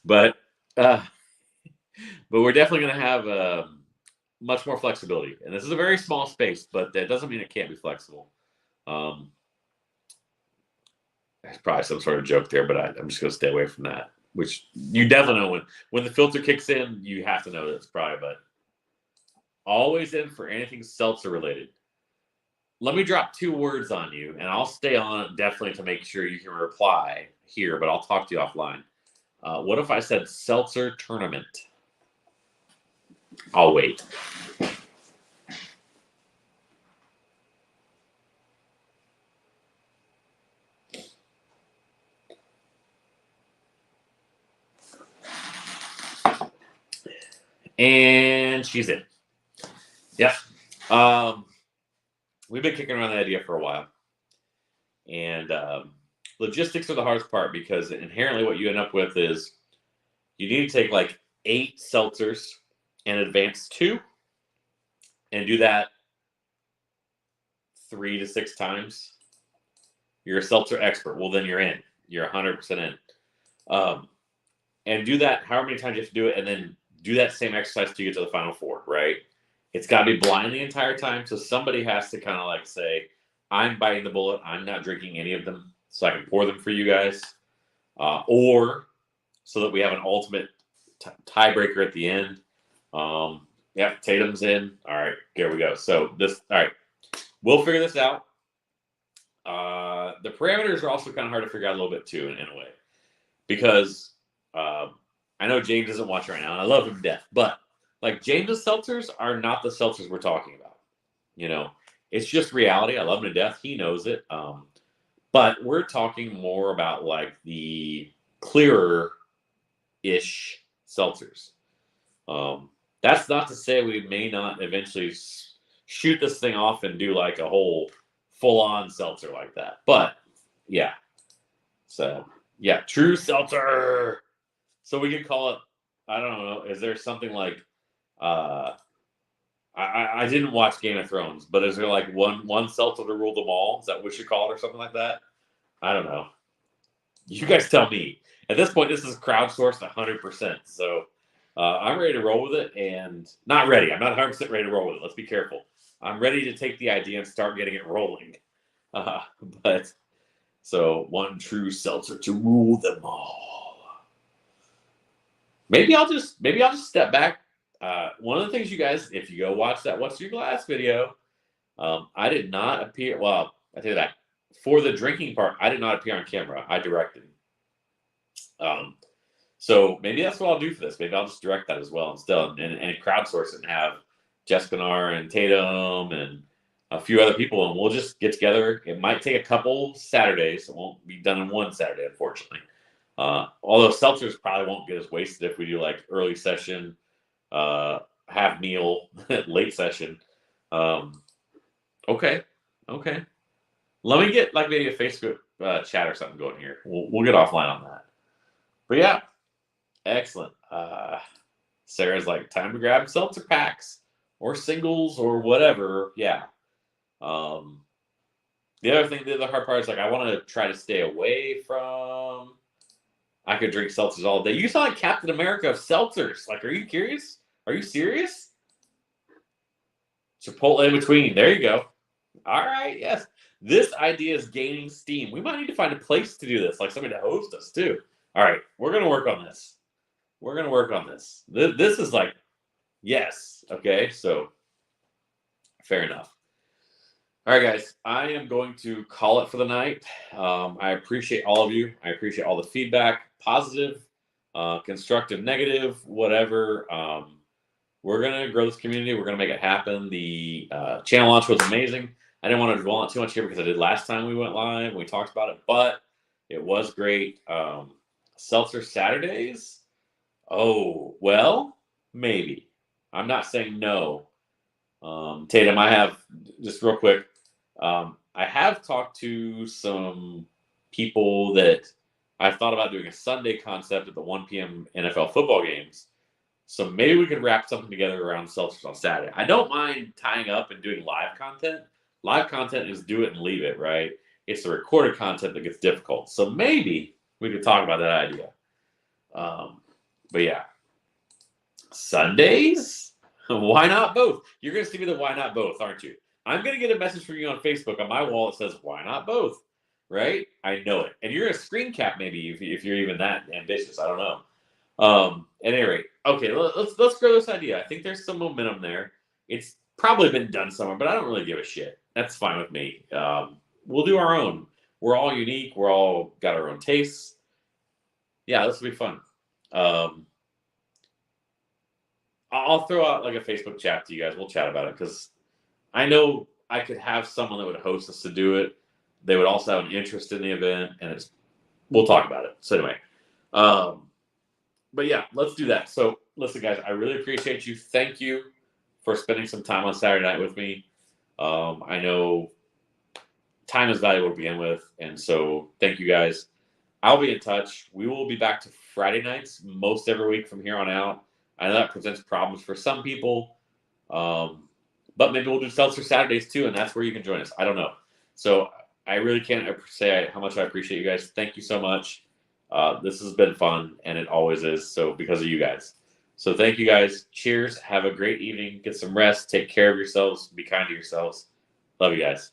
But we're definitely going to have much more flexibility. And this is a very small space, but that doesn't mean it can't be flexible. There's probably some sort of joke there, but I'm just going to stay away from that. Which you definitely know when the filter kicks in, you have to know that it's probably, but always in for anything seltzer related. Let me drop 2 words on you, and I'll stay on it definitely to make sure you can reply here, but I'll talk to you offline. What if I said seltzer tournament? I'll wait. And she's in. Yeah. We've been kicking around the idea for a while. And logistics are the hardest part because inherently what you end up with is you need to take like 8 seltzers and advance 2 and do that 3 to 6 times. You're a seltzer expert. Well, then you're in. You're 100% in. And do that however many times you have to do it, and then do that same exercise till you get to the final 4, right? It's got to be blind the entire time, so somebody has to kind of like say, I'm biting the bullet. I'm not drinking any of them, so I can pour them for you guys. Or so that we have an ultimate tiebreaker at the end. Yeah, Tatum's in. All right, here we go. So all right, we'll figure this out. The parameters are also kind of hard to figure out a little bit too, in a way, because I know James doesn't watch right now, and I love him to death, but like James's seltzers are not the seltzers we're talking about. You know, it's just reality. I love him to death. He knows it. But we're talking more about like the clearer-ish seltzers. That's not to say we may not eventually shoot this thing off and do like a whole full-on seltzer like that. But yeah. So yeah, true seltzer. So we could call it, I don't know, is there something like I didn't watch Game of Thrones, but is there like one seltzer to rule them all? Is that what we should call it or something like that? I don't know. You guys tell me. At this point, this is crowdsourced 100%. So I'm ready to roll with it, and not ready. I'm not 100% ready to roll with it. Let's be careful. I'm ready to take the idea and start getting it rolling. But so one true seltzer to rule them all. Maybe I'll just step back. One of the things you guys, if you go watch that What's Your Glass video, I did not appear. Well, I tell you that for the drinking part, I did not appear on camera. I directed. So maybe that's what I'll do for this. Maybe I'll just direct that as well instead, and crowdsource it and have Jessica Nar and Tatum and a few other people, and we'll just get together. It might take a couple Saturdays. It won't be done in one Saturday, unfortunately. Although seltzers probably won't get as wasted if we do like early session, have meal, late session. Okay. Let me get like maybe a Facebook chat or something going here. We'll get offline on that. But yeah, excellent. Sarah's like, time to grab seltzer packs or singles or whatever. Yeah. The other thing, the other hard part is like I want to try to stay away from. I could drink seltzers all day. You sound like Captain America of seltzers. Like, are you curious? Are you serious? Chipotle in between. There you go. All right. Yes. This idea is gaining steam. We might need to find a place to do this, like somebody to host us too. All right. We're going to work on this. This is like, yes. Okay. So, fair enough. All right, guys. I am going to call it for the night. I appreciate all of you. I appreciate all the feedback, positive, constructive, negative, whatever. We're going to grow this community. We're going to make it happen. The channel launch was amazing. I didn't want to dwell on it too much here because I did last time we went live and we talked about it, but it was great. Seltzer Saturdays? Oh, well, maybe. I'm not saying no. Tatum, I have, just real quick, I have talked to some people that I've thought about doing a Sunday concept at the 1 p.m. NFL football games. So maybe we could wrap something together around seltzers on Saturday. I don't mind tying up and doing live content. Live content is do it and leave it, right? It's the recorded content that gets difficult. So maybe we could talk about that idea. But yeah, Sundays? Why not both? You're going to see me the why not both, aren't you? I'm going to get a message from you on Facebook on my wall that says, why not both? Right? I know it. And you're a screen cap maybe if you're even that ambitious. I don't know. At any rate, okay, let's grow this idea. I think there's some momentum there. It's probably been done somewhere, but I don't really give a shit. That's fine with me. We'll do our own. We're all unique. We're all got our own tastes. Yeah, this will be fun. I'll throw out like a Facebook chat to you guys. We'll chat about it because I know I could have someone that would host us to do it. They would also have an interest in the event, and we'll talk about it. So anyway, but yeah, let's do that. So listen, guys, I really appreciate you. Thank you for spending some time on Saturday night with me. I know time is valuable to begin with, and so thank you guys. I'll be in touch. We will be back to Friday nights most every week from here on out. I know that presents problems for some people, but maybe we'll do seltzer Saturdays too, and that's where you can join us. I don't know. So I really can't say how much I appreciate you guys. Thank you so much. This has been fun, and it always is. So because of you guys. So thank you guys. Cheers. Have a great evening. Get some rest. Take care of yourselves. Be kind to yourselves. Love you guys.